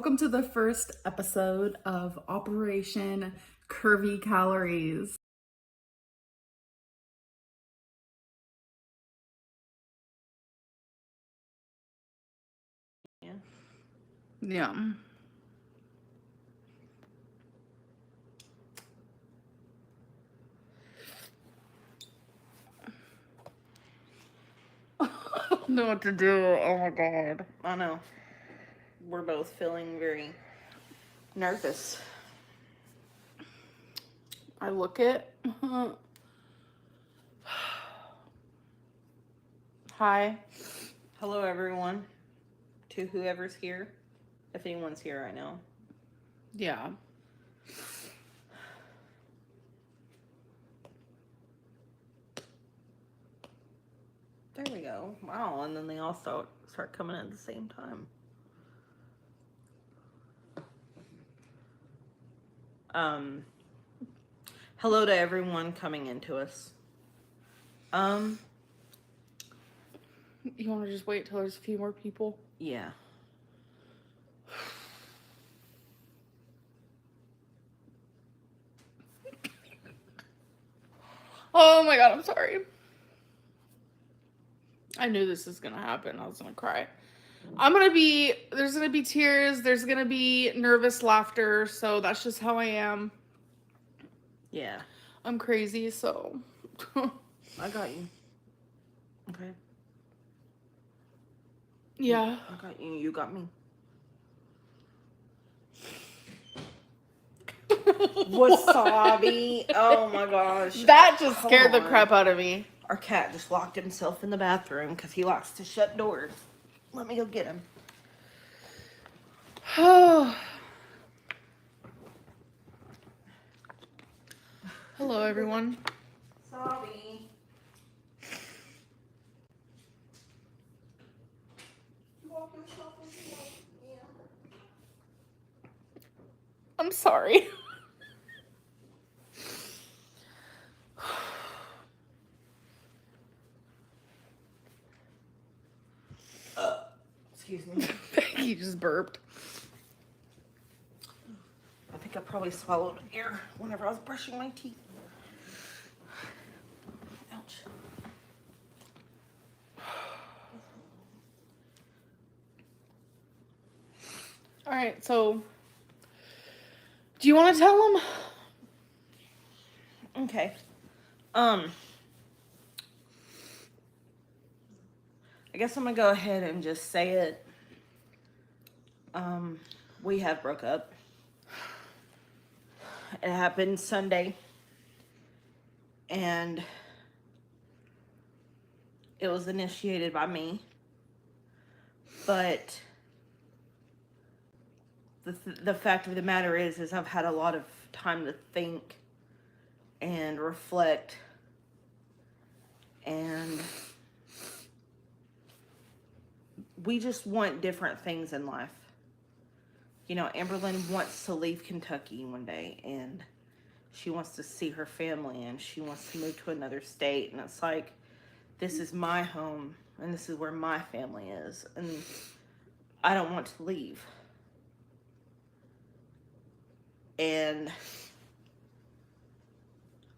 welcome to the first episode of Operation Curvy Calories. Yeah. I don't know what to do. Oh my god. I know. We're both feeling very nervous. I look it. Hi. Hello, everyone. To whoever's here. If anyone's here right now. Yeah. There we go. Wow. And then they all start coming at the same time. Hello to everyone coming into us. You want to just wait till there's a few more people? Yeah. Oh my god, I'm sorry. I knew this was gonna happen. I was gonna cry. There's gonna be tears, there's gonna be nervous laughter, so that's just how I am. Yeah. I'm crazy, so. I got you. Okay. Yeah. I got you. You got me. Wasabi. Oh my gosh. That just scared the crap out of me. Our cat just locked himself in the bathroom because he likes to shut doors. Let me go get him. Hello, everyone. Sorry. I'm sorry. Excuse me. Becky just burped. I think I probably swallowed air whenever I was brushing my teeth. Ouch. All right, so do you want to tell them? Okay. I guess I'm gonna go ahead and just say it. We have broke up. It happened Sunday. And it was initiated by me. But the fact of the matter is I've had a lot of time to think and reflect, and we just want different things in life. You know, Amberlynn wants to leave Kentucky one day, and she wants to see her family, and she wants to move to another state, and it's like, this is my home, and this is where my family is, and I don't want to leave.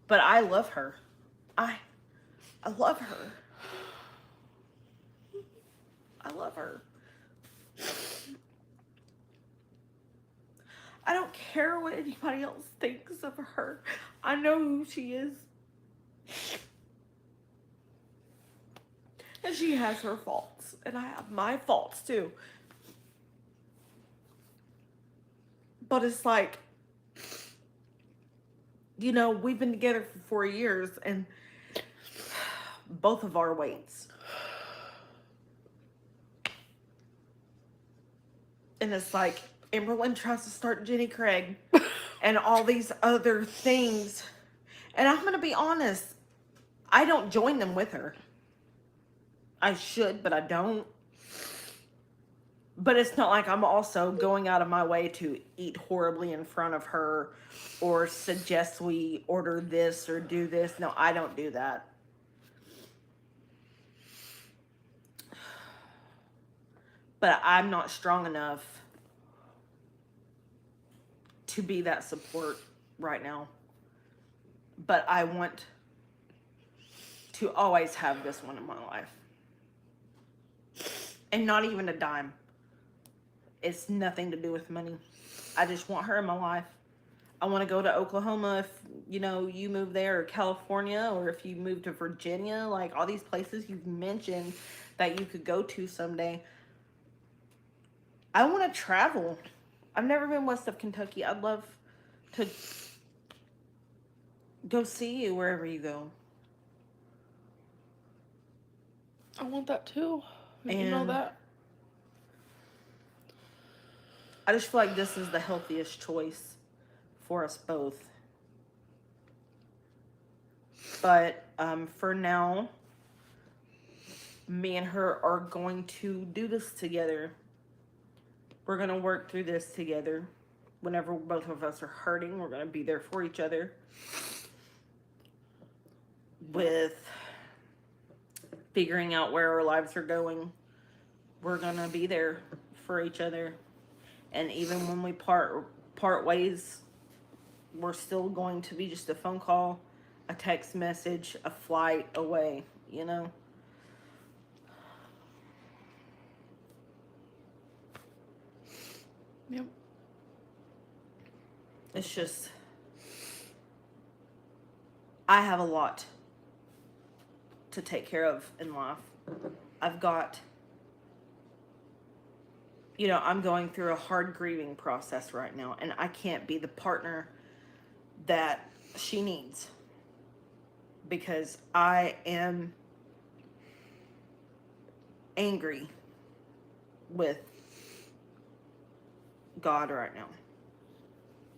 But I love her. I love her. I love her. I don't care what anybody else thinks of her. I know who she is. And she has her faults. And I have my faults too. But it's like, you know, we've been together for 4 years, and both of our weights. And it's like, Amberlynn tries to start Jenny Craig and all these other things. And I'm going to be honest, I don't join them with her. I should, but I don't. But it's not like I'm also going out of my way to eat horribly in front of her or suggest we order this or do this. No, I don't do that. But I'm not strong enough to be that support right now. But I want to always have this one in my life. And not even a dime. It's nothing to do with money. I just want her in my life. I want to go to Oklahoma if, you move there, or California, or if you move to Virginia, like all these places you've mentioned that you could go to someday. I want to travel. I've never been west of Kentucky. I'd love to go see you wherever you go. I want that too. You And know that. I just feel like this is the healthiest choice for us both. But for now, me and her are going to do this together. We're going to work through this together. Whenever both of us are hurting, we're going to be there for each other. With figuring out where our lives are going, we're going to be there for each other. And even when we part ways, we're still going to be just a phone call, a text message, a flight away, Yep. It's just, I have a lot to take care of in life. I've got, I'm going through a hard grieving process right now, and I can't be the partner that she needs because I am angry with God right now.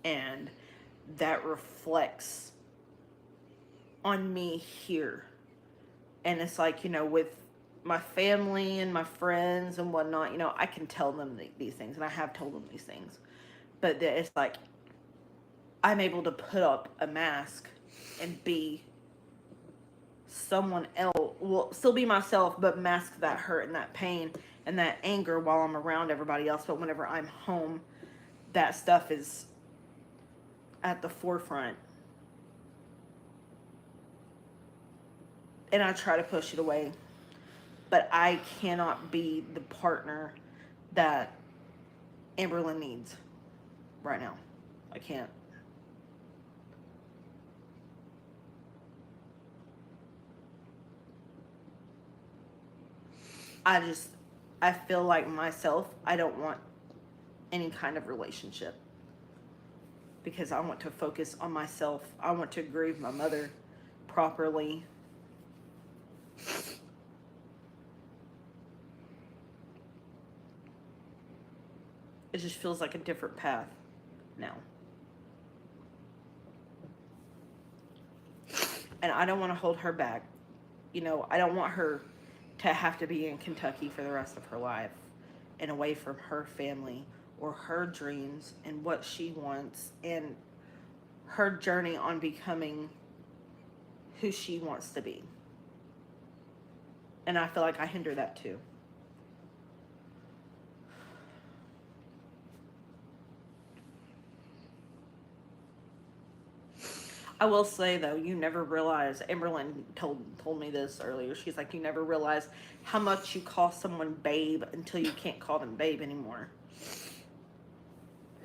And that reflects on me here. And it's like, with my family and my friends and whatnot, I can tell them these things, and I have told them these things. But it's like, I'm able to put up a mask and be someone else, well, still be myself, but mask that hurt and that pain and that anger while I'm around everybody else. But whenever I'm home, that stuff is at the forefront. And I try to push it away. But I cannot be the partner that Amberlynn needs right now. I can't. I feel like myself, I don't want any kind of relationship. Because I want to focus on myself. I want to grieve my mother properly. It just feels like a different path now. And I don't want to hold her back. I don't want her to have to be in Kentucky for the rest of her life and away from her family or her dreams and what she wants and her journey on becoming who she wants to be. And I feel like I hinder that too. I will say though, you never realize, Amberlynn told me this earlier. She's like, you never realize how much you call someone babe until you can't call them babe anymore.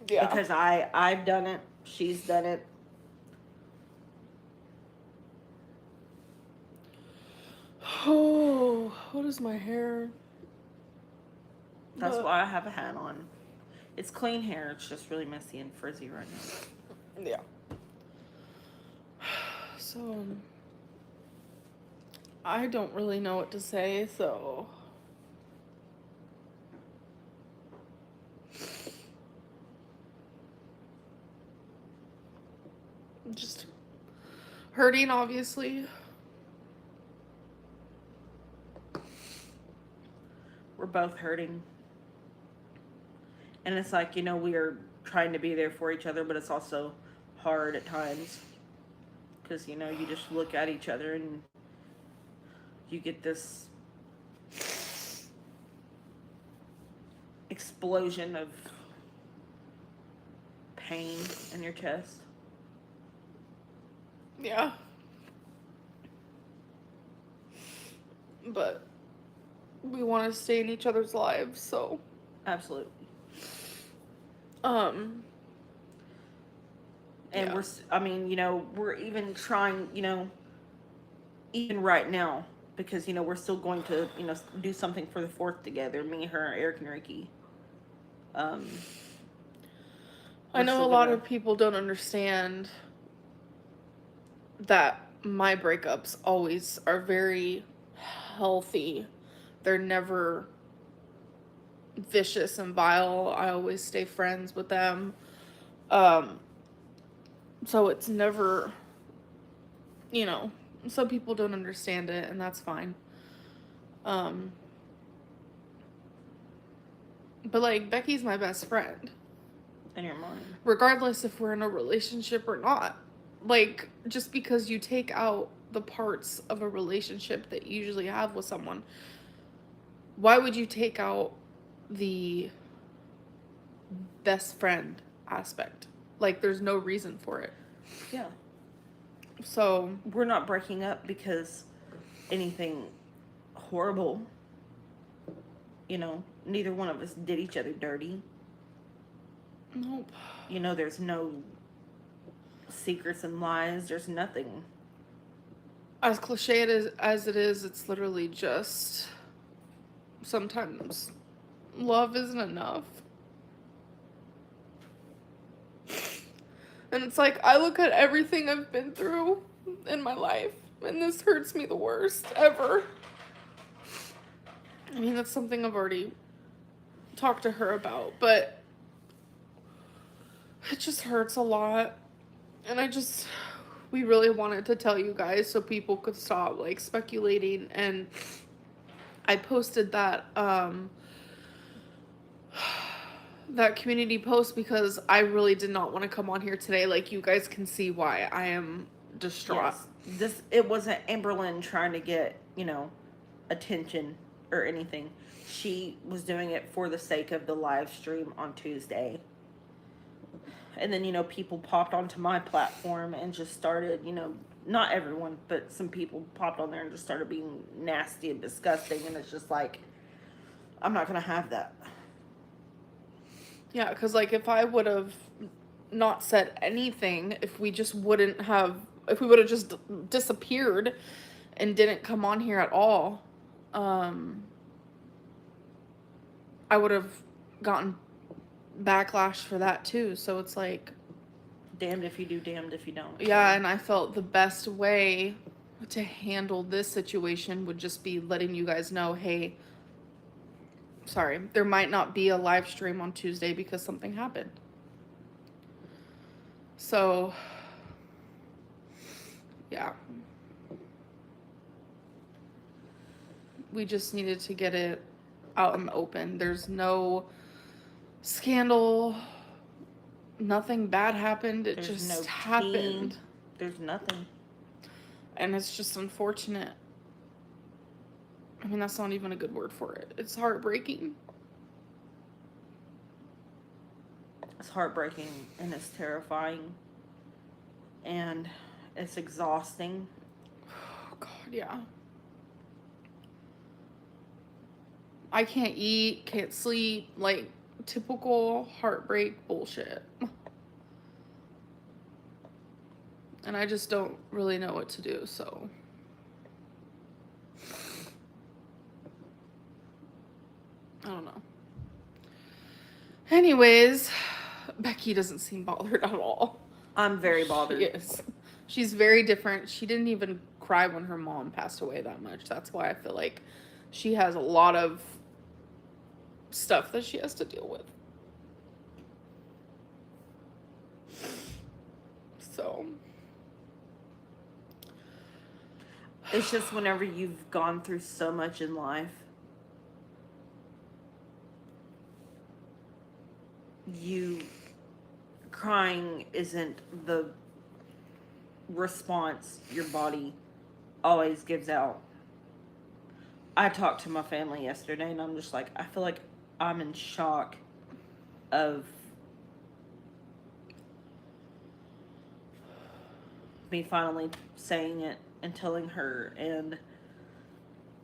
Yeah. Because I've done it. She's done it. Oh, what is my hair? That's why I have a hat on. It's clean hair. It's just really messy and frizzy right now. Yeah. So, I don't really know what to say, so. Just hurting, obviously. We're both hurting. And it's like, we are trying to be there for each other, but it's also hard at times. Because, you just look at each other and you get this explosion of pain in your chest. Yeah. But we want to stay in each other's lives, so. Absolutely. And Yeah. we're even trying, even right now, because, we're still going to, do something for the 4th together, me, her, Eric, and Ricky. I know a lot of people don't understand that my breakups always are very healthy. They're never vicious and vile. I always stay friends with them. So it's never, some people don't understand it, and that's fine. But like, Becky's my best friend. In your mind. Regardless if we're in a relationship or not. Like, just because you take out the parts of a relationship that you usually have with someone, why would you take out the best friend aspect? Like, there's no reason for it. Yeah. So we're not breaking up because anything horrible. Neither one of us did each other dirty. Nope. There's no secrets and lies. There's nothing. As cliche as it is, it's literally just sometimes love isn't enough. And it's like, I look at everything I've been through in my life, and this hurts me the worst ever. I mean, that's something I've already talked to her about, but it just hurts a lot. And we really wanted to tell you guys so people could stop, like, speculating. And I posted that, that community post because I really did not want to come on here today. Like, you guys can see why I am distraught. Yes. It wasn't Amberlynn trying to get, attention or anything. She was doing it for the sake of the live stream on Tuesday. And then, people popped onto my platform and just started, not everyone, but some people popped on there and just started being nasty and disgusting. And it's just like, I'm not going to have that. Yeah, because, like, if I would have not said anything, if we would have just disappeared and didn't come on here at all, I would have gotten backlash for that too. So it's like, damned if you do, damned if you don't. Yeah, and I felt the best way to handle this situation would just be letting you guys know, hey, sorry, there might not be a live stream on Tuesday because something happened. So, yeah. We just needed to get it out in the open. There's no scandal. Nothing bad happened. There's just happened. There's nothing. And it's just unfortunate. I mean, that's not even a good word for it. It's heartbreaking. It's heartbreaking and it's terrifying. And it's exhausting. Oh, God, yeah. I can't eat, can't sleep, like, typical heartbreak bullshit. And I just don't really know what to do, so. I don't know. Anyways, Becky doesn't seem bothered at all. I'm very bothered. She is. She's very different. She didn't even cry when her mom passed away that much. That's why I feel like she has a lot of stuff that she has to deal with. So. It's just whenever you've gone through so much in life, crying isn't the response your body always gives out. I talked to my family yesterday and I'm just like, I feel like I'm in shock of me finally saying it and telling her and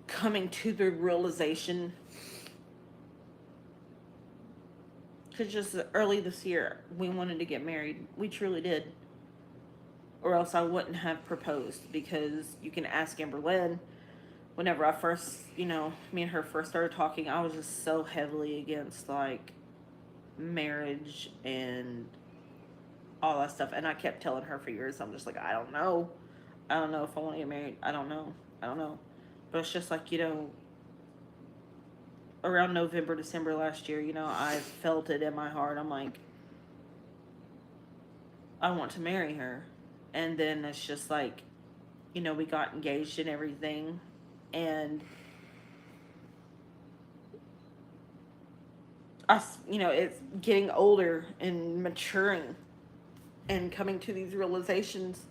coming to the realization. Because just early this year, we wanted to get married. We truly did. Or else I wouldn't have proposed. Because you can ask Amberlynn, whenever I first, me and her first started talking, I was just so heavily against, like, marriage and all that stuff. And I kept telling her for years, I'm just like, I don't know. I don't know if I want to get married. I don't know. I don't know. But it's just like, around November, December last year, I felt it in my heart. I'm like, I want to marry her. And then it's just like, we got engaged and everything. And us, it's getting older and maturing and coming to these realizations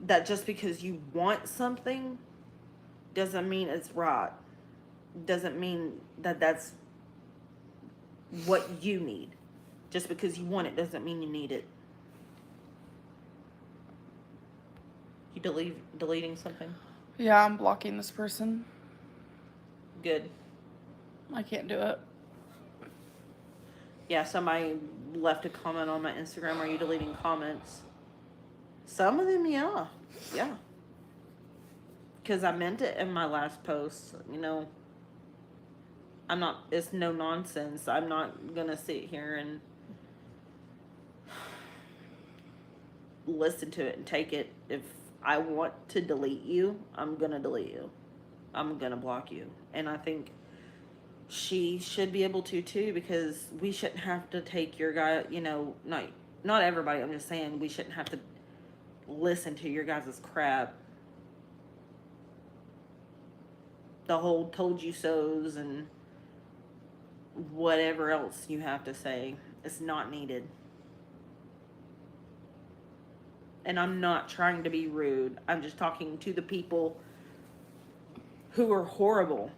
that just because you want something doesn't mean it's right. Doesn't mean that that's what you need. Just because you want it doesn't mean you need it. You deleting something? Yeah, I'm blocking this person. Good. I can't do it. Yeah, somebody left a comment on my Instagram. Are you deleting comments? Some of them, yeah. Yeah. Because I meant it in my last post. It's no nonsense. I'm not going to sit here and listen to it and take it. If I want to delete you, I'm going to delete you. I'm going to block you. And I think she should be able to too, because we shouldn't have to take your guy, not everybody, I'm just saying we shouldn't have to listen to your guys' crap. The whole told you so's and whatever else you have to say. It's not needed. And I'm not trying to be rude. I'm just talking to the people who are horrible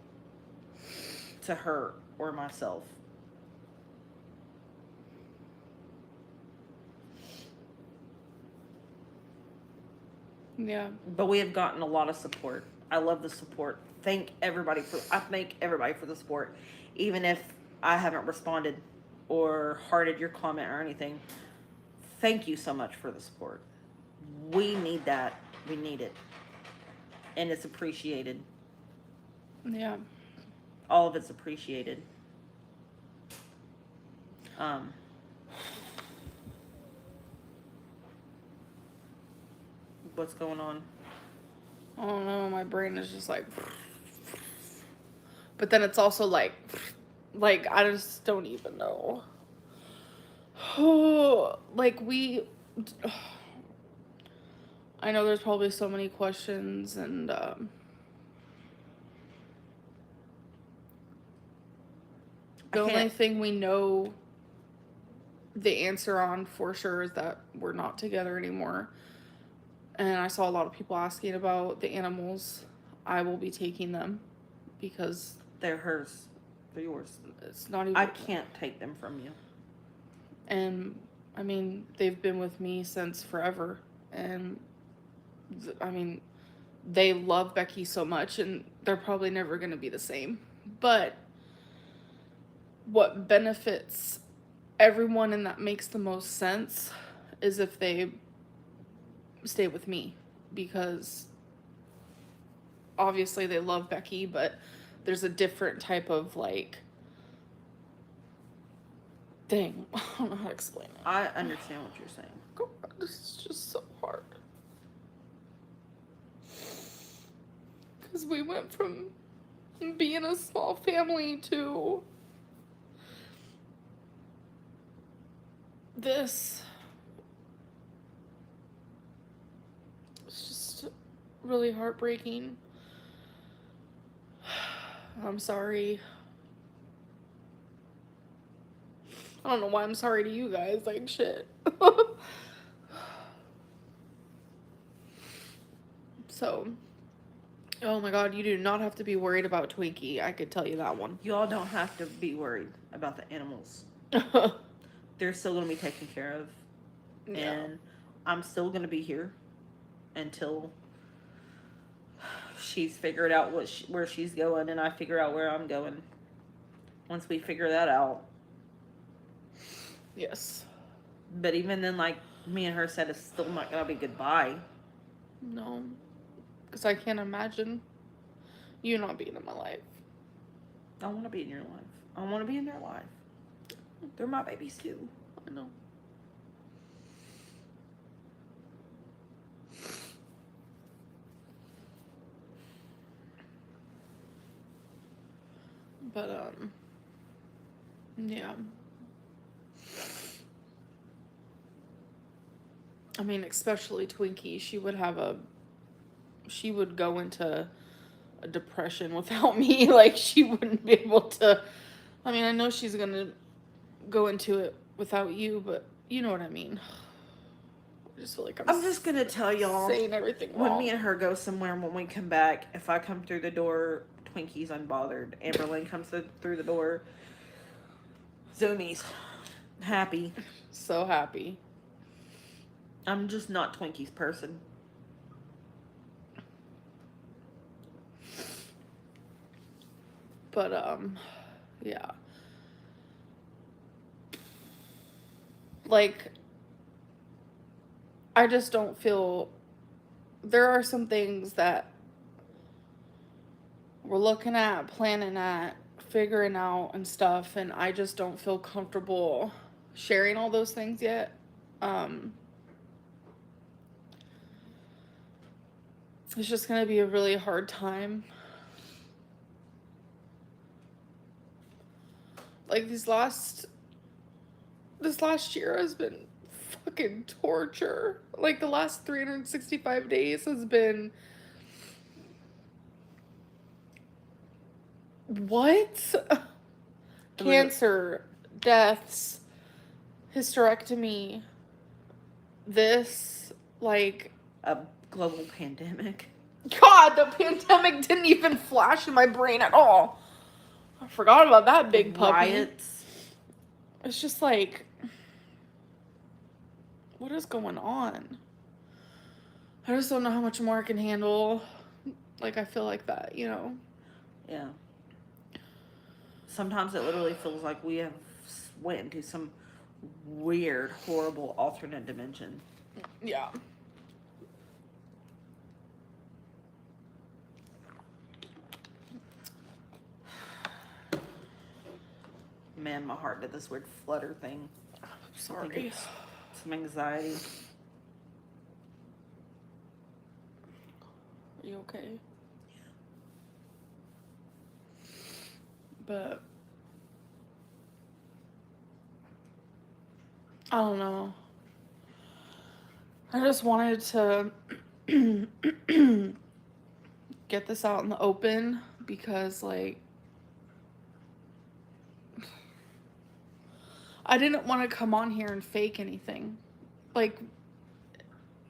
to her or myself. Yeah. But we have gotten a lot of support. I love the support. I thank everybody for the support. Even if I haven't responded or hearted your comment or anything. Thank you so much for the support. We need that. We need it. And it's appreciated. Yeah. All of it's appreciated. What's going on? I don't know. My brain is just like. But then it's also like I just don't even know. Like I know there's probably so many questions, and the only thing we know the answer on for sure is that we're not together anymore. And I saw a lot of people asking about the animals. I will be taking them because they're hers. They're yours. It's not even. I can't take them from you. And I mean, they've been with me since forever. And I mean, they love Becky so much, and they're probably never going to be the same. But what benefits everyone and that makes the most sense is if they stay with me, because obviously they love Becky, but there's a different type of thing. I don't know how to explain it. I understand what you're saying. God, this is just so hard. Because we went from being a small family to this. It's just really heartbreaking. I'm sorry. I don't know why I'm sorry to you guys. Like, shit. So, oh my God, you do not have to be worried about Twinkie. I could tell you that one. You all don't have to be worried about the animals. They're still going to be taken care of. Yeah. And I'm still going to be here until she's figured out where she's going and I figure out where I'm going. Once we figure that out. Yes. But even then, like me and her said, it's still not going to be goodbye. No. Because I can't imagine you not being in my life. I want to be in your life. I want to be in their life. They're my babies too. I know. But, yeah. I mean, especially Twinkie, she would go into a depression without me. Like, she wouldn't be able to, I mean, I know she's gonna go into it without you, but you know what I mean. I just feel like I'm just gonna tell y'all, saying everything wrong. when me and her go somewhere and when we come back, if I come through the door, Twinkie's unbothered. Amberlynn comes through the door, Zoomies happy. So happy. I'm just not Twinkie's person. But yeah. Like, I just don't feel, there are some things that we're looking at, planning at, figuring out and stuff, and I just don't feel comfortable sharing all those things yet. It's just gonna be a really hard time. Like, this last year has been fucking torture. Like, the last 365 days has been, what? Cancer, deaths, hysterectomy, this, like, A global pandemic. God, the pandemic didn't even flash in my brain at all. I forgot about that big puppy. Riots. It's just like, what is going on? I just don't know how much more I can handle. Like, I feel like that, you know? Yeah. Sometimes it literally feels like we have went into some weird, horrible alternate dimension. Yeah. Man, my heart did this weird flutter thing. Sorry. I think it's some anxiety. Are you okay? But I don't know. I just wanted to get this out in the open because, like, I didn't want to come on here and fake anything. Like,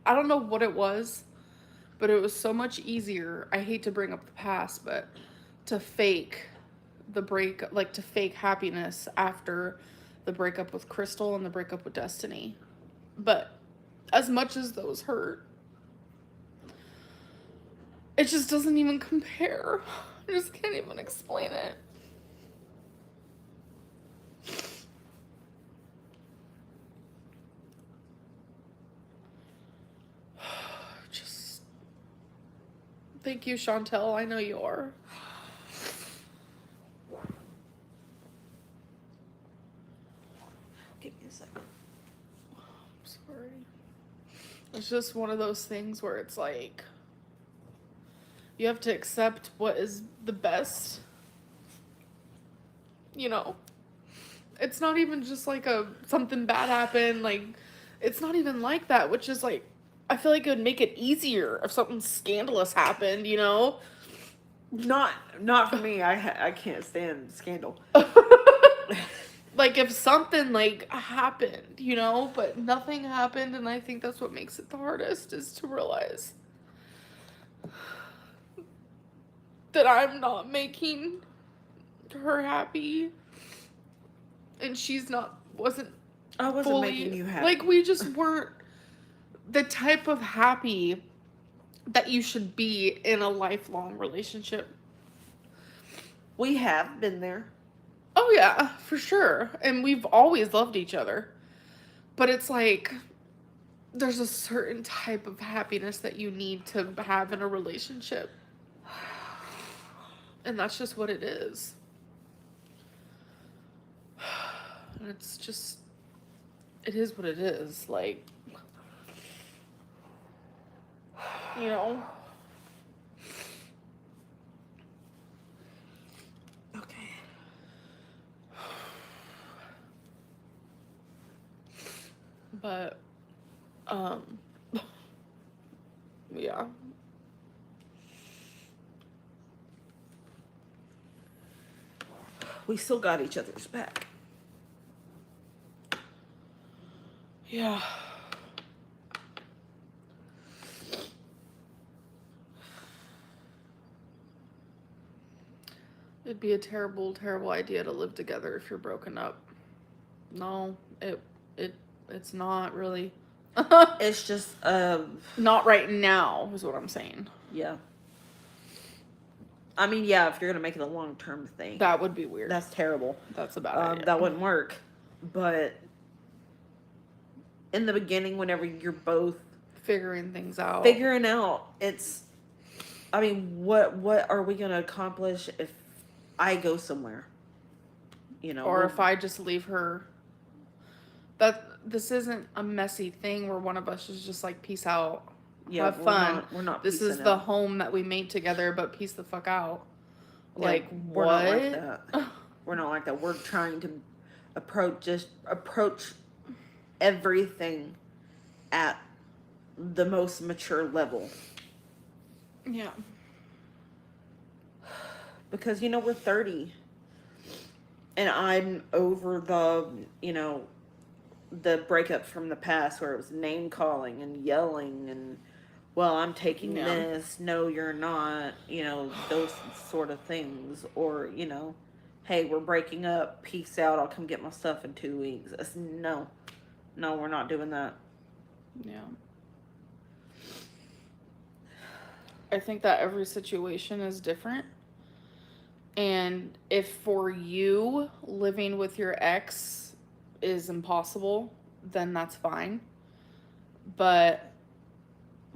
I don't know what it was, but it was so much easier. I hate to bring up the past, but to fake the break, like, to fake happiness after the breakup with Crystal and the breakup with Destiny. But as much as those hurt, it just doesn't even compare. I just can't even explain it. Just thank you, Chantel. I know you are. Give me a second. I'm sorry. It's just one of those things where it's like, you have to accept what is the best. You know? It's not even just like something bad happened. Like, it's not even like that, which is like, I feel like it would make it easier if something scandalous happened, you know? Not for me. I can't stand scandal. Like, if something, like, happened, you know? But nothing happened, and I think that's what makes it the hardest, is to realize that I'm not making her happy, and she's not, wasn't I wasn't fully, making you happy. like, we just weren't the type of happy that you should be in a lifelong relationship. We have been there. Oh yeah, for sure. And we've always loved each other. But it's like there's a certain type of happiness that you need to have in a relationship. And that's just what it is. And it's just, it is what it is. Like, you know? Okay. But, yeah. We still got each other's back. Yeah. It'd be a terrible, terrible idea to live together if you're broken up. No, it's not really. It's just Not right now, is what I'm saying. yeah. I mean, yeah, if you're gonna make it a long-term thing, That would be weird. that's terrible. That's a bad idea. That wouldn't work. But in the beginning, whenever you're both Figuring things out. figuring out, it's, I mean, what are we gonna accomplish if I go somewhere? You know, Or if I just leave her. This isn't a messy thing where one of us is just like, peace out. yeah, Have fun. We're not. This is piecing the out. home that we made together, but peace the fuck out. Yeah, Like, we're what? not like that. We're not like that. We're trying to approach everything at the most mature level. Yeah. Because, you know, we're 30. And I'm over the, you know, the breakup from the past where it was name calling and yelling and, well, I'm taking Yeah. this. No, you're not. You know, those sort of things. Or, you know, hey, we're breaking up. Peace out. I'll come get my stuff in 2 weeks. No, we're not doing that. Yeah. I think that every situation is different. And if for you living with your ex is impossible, then that's fine. But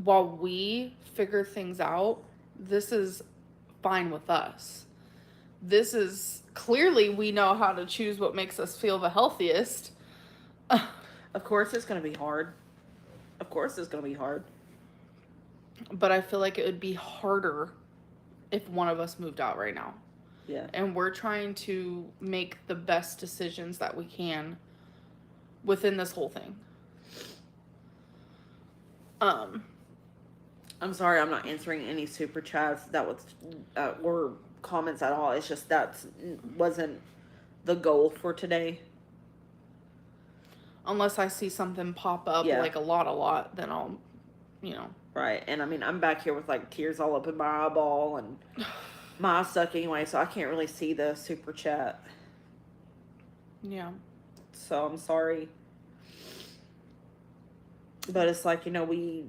while we figure things out, this is fine with us. This is clearly we know how to choose what makes us feel the healthiest. Of course, it's going to be hard. Of course, it's going to be hard. But I feel like it would be harder if one of us moved out right now. Yeah. And we're trying to make the best decisions that we can within this whole thing. I'm sorry, I'm not answering any super chats that was or comments at all. It's just that wasn't the goal for today. Unless I see something pop up like a lot, then I'll, you know. Right, and I mean, I'm back here with like tears all up in my eyeball and my eyes suck anyway, so I can't really see the super chat. Yeah. So I'm sorry. But it's like, you know, we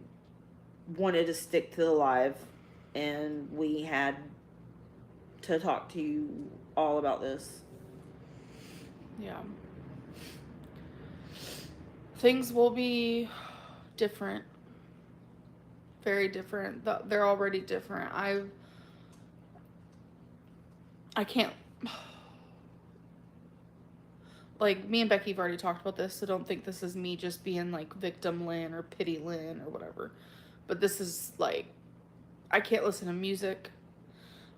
wanted to stick to the live and we had to talk to you all about this. Yeah. Things will be different. Very different. They're already different. I can't. Like, me and Becky have already talked about this, so don't think this is me just being like victim Lynn or pity Lynn or whatever. But this is like, I can't listen to music.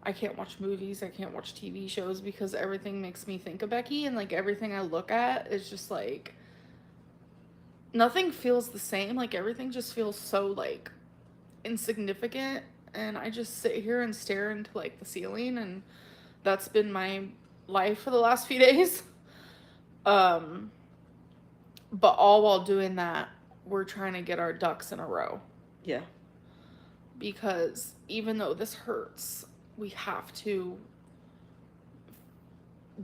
I can't watch movies. I can't watch TV shows because everything makes me think of Becky, and like everything I look at is just like, nothing feels the same. Like, everything just feels so like insignificant, and I just sit here and stare into like the ceiling, and that's been my life for the last few days. But all while doing that, we're trying to get our ducks in a row. Yeah. Because even though this hurts, we have to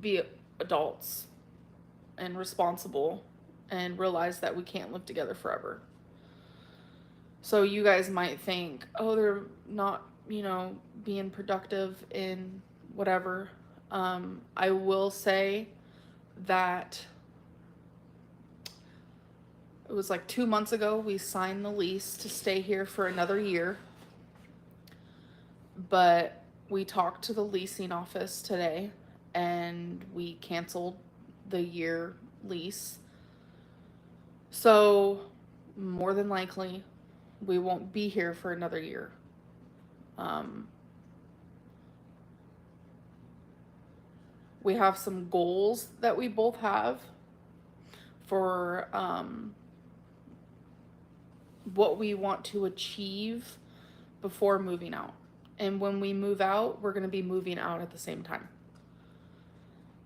be adults and responsible and realize that we can't live together forever. So you guys might think, oh, they're not, being productive in whatever. I will say that it was like 2 months ago we signed the lease to stay here for another year. But we talked to the leasing office today and we canceled the year lease. So, more than likely, we won't be here for another year. Um, we have some goals that we both have for what we want to achieve before moving out. And when we move out, we're going to be moving out at the same time.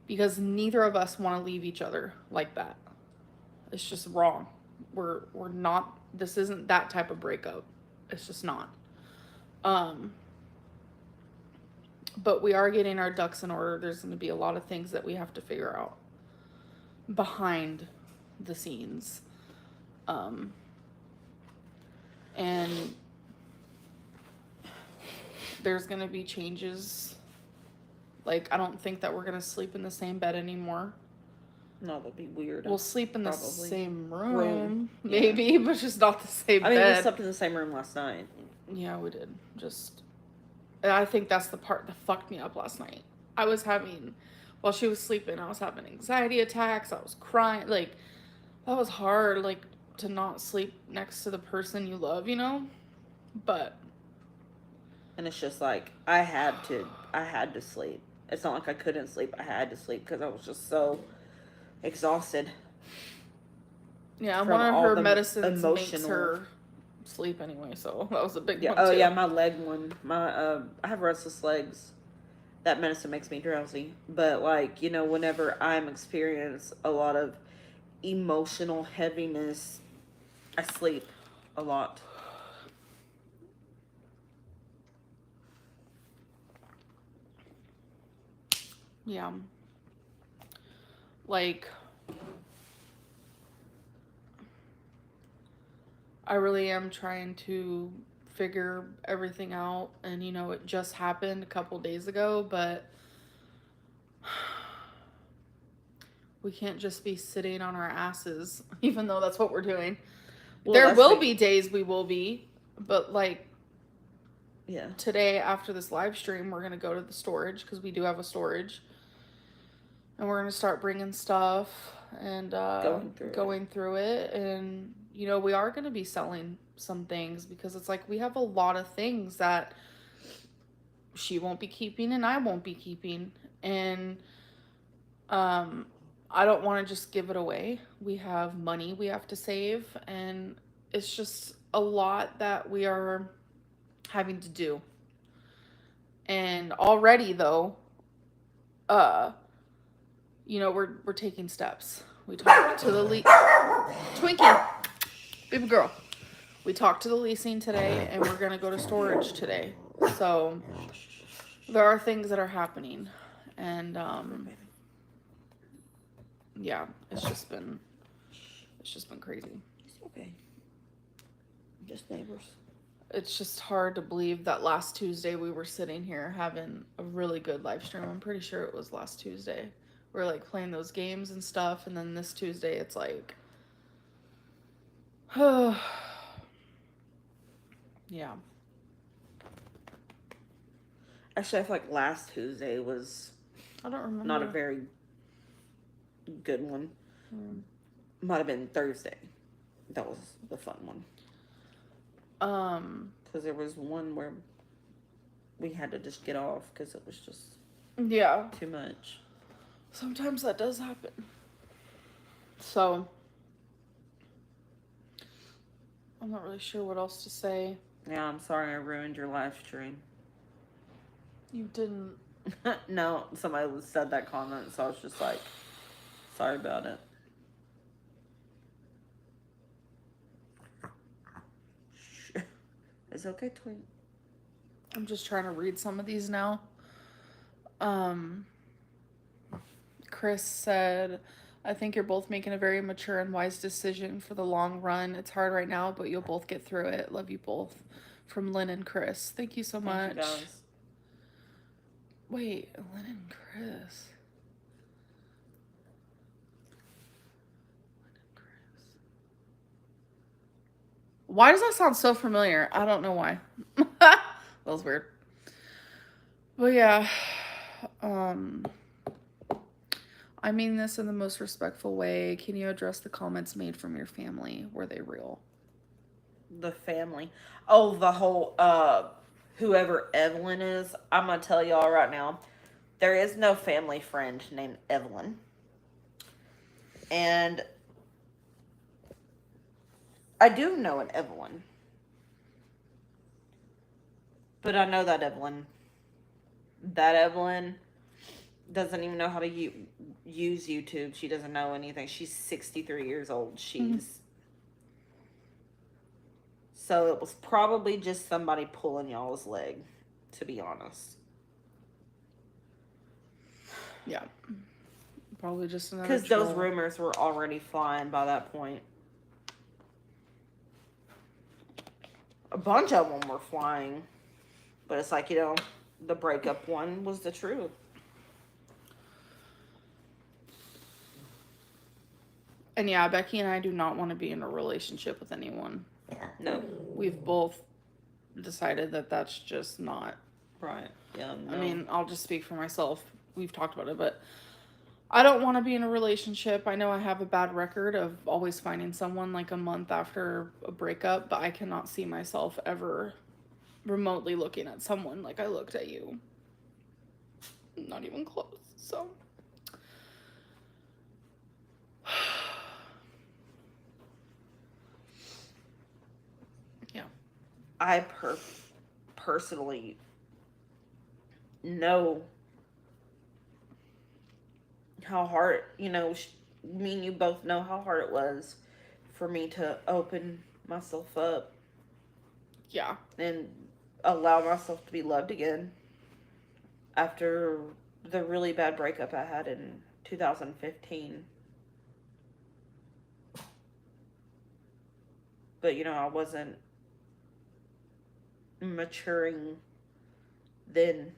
Because neither of us want to leave each other like that. It's just wrong. We're not, this isn't that type of breakup. It's just not. But we are getting our ducks in order. There's going to be a lot of things that we have to figure out behind the scenes. And there's going to be changes. Like, I don't think that we're going to sleep in the same bed anymore. No, that'd be weird. We'll sleep in the same room, Yeah. maybe, but just not the same bed. We slept in the same room last night. Yeah, we did. And I think that's the part that fucked me up last night. While she was sleeping, I was having anxiety attacks. I was crying. Like, that was hard, like, to not sleep next to the person you love, But. And it's just like, I had to sleep. It's not like I couldn't sleep. I had to sleep because I was just so exhausted. Yeah, one of her medicines makes her sleep anyway, so that was a big one too. Oh yeah, my leg one. I have restless legs. That medicine makes me drowsy. But like, whenever I'm experiencing a lot of emotional heaviness, I sleep a lot. Yeah. Like, I really am trying to figure everything out, and it just happened a couple days ago, but we can't just be sitting on our asses, even though that's what we're doing. Well, there will be days we will be, but like, yeah. Today after this live stream, we're going to go to the storage because we do have a storage. And we're going to start bringing stuff and going through it. And, we are going to be selling some things because it's like we have a lot of things that she won't be keeping and I won't be keeping. And I don't want to just give it away. We have money we have to save. And it's just a lot that we are having to do. And already, though, we're taking steps. We talked to the Twinkie, baby girl. We talked to the leasing today, and we're gonna go to storage today. So there are things that are happening, and yeah, it's just been crazy. It's okay. Just neighbors. It's just hard to believe that last Tuesday we were sitting here having a really good live stream. I'm pretty sure it was last Tuesday. We're like playing those games and stuff, and then this Tuesday it's like, yeah. Actually, I feel like last Tuesday was, I don't remember, not a very good one. Might have been Thursday. That was the fun one. Because there was one where we had to just get off because it was just too much. Sometimes that does happen. So I'm not really sure what else to say. Yeah, I'm sorry I ruined your live stream. You didn't. No, somebody said that comment, so I was just like, sorry about it. It's okay, Twin. I'm just trying to read some of these now. Chris said, I think you're both making a very mature and wise decision for the long run. It's hard right now, but you'll both get through it. Love you both. From Lynn and Chris. Thank you so Thank you, much. guys. Wait, Lynn and Chris. Why does that sound so familiar? I don't know why. That was weird. But yeah, um, I mean this in the most respectful way. Can you address the comments made from your family? Were they real? The family. Oh, the whole, whoever Evelyn is, I'm going to tell y'all right now, there is no family friend named Evelyn. And I do know an Evelyn. But I know that Evelyn. That Evelyn doesn't even know how to use YouTube. She doesn't know anything. She's 63 years old. So it was probably just somebody pulling y'all's leg, to be honest. Yeah. Probably just another Because those rumors were already flying by that point. A bunch of them were flying. But it's like, the breakup one was the truth. And yeah, Becky and I do not want to be in a relationship with anyone. No. We've both decided that that's just not Right. Yeah. No. I mean, I'll just speak for myself. We've talked about it, but I don't want to be in a relationship. I know I have a bad record of always finding someone like a month after a breakup, but I cannot see myself ever remotely looking at someone like I looked at you. Not even close. So yeah. I personally know how hard, me and you both know how hard it was for me to open myself up. Yeah. And allow myself to be loved again after the really bad breakup I had in 2015. But, I wasn't maturing then.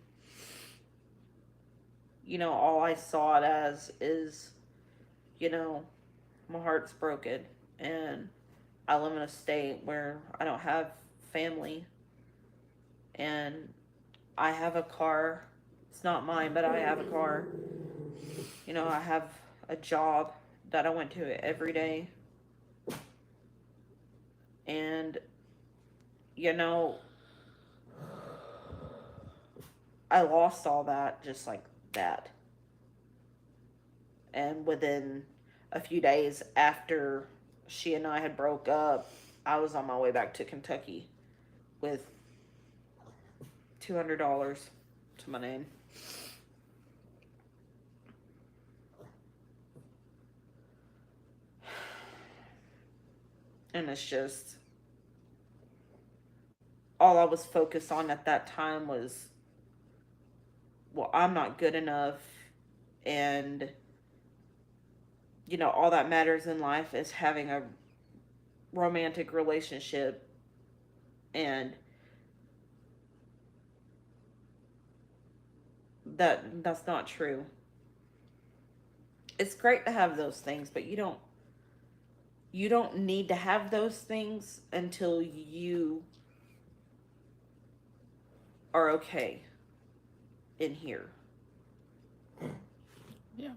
All I saw it as is, my heart's broken and I live in a state where I don't have family and I have a car. It's not mine, but I have a car. I have a job that I went to every day. And, I lost all that just like that. And within a few days after she and I had broke up, I was on my way back to Kentucky with $200 to my name. And it's just, all I was focused on at that time was, well, I'm not good enough. And, all that matters in life is having a romantic relationship. And that's not true. It's great to have those things, but you don't need to have those things until you are okay in here. Yeah.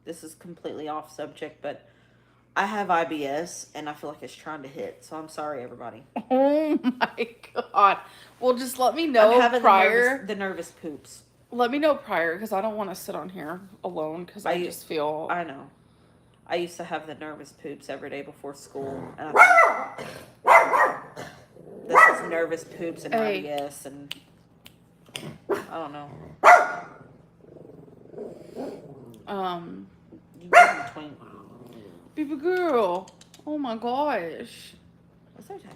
This is completely off subject, but I have IBS and I feel like it's trying to hit. So I'm sorry, everybody. Oh my god. Well, just let me know I'm having prior. the nervous poops. Let me know prior because I don't want to sit on here alone because I just feel. I know. I used to have the nervous poops every day before school. And this is nervous poops and IBS and I don't know. You give me Twinkies. Baby girl. Oh my gosh. It's okay.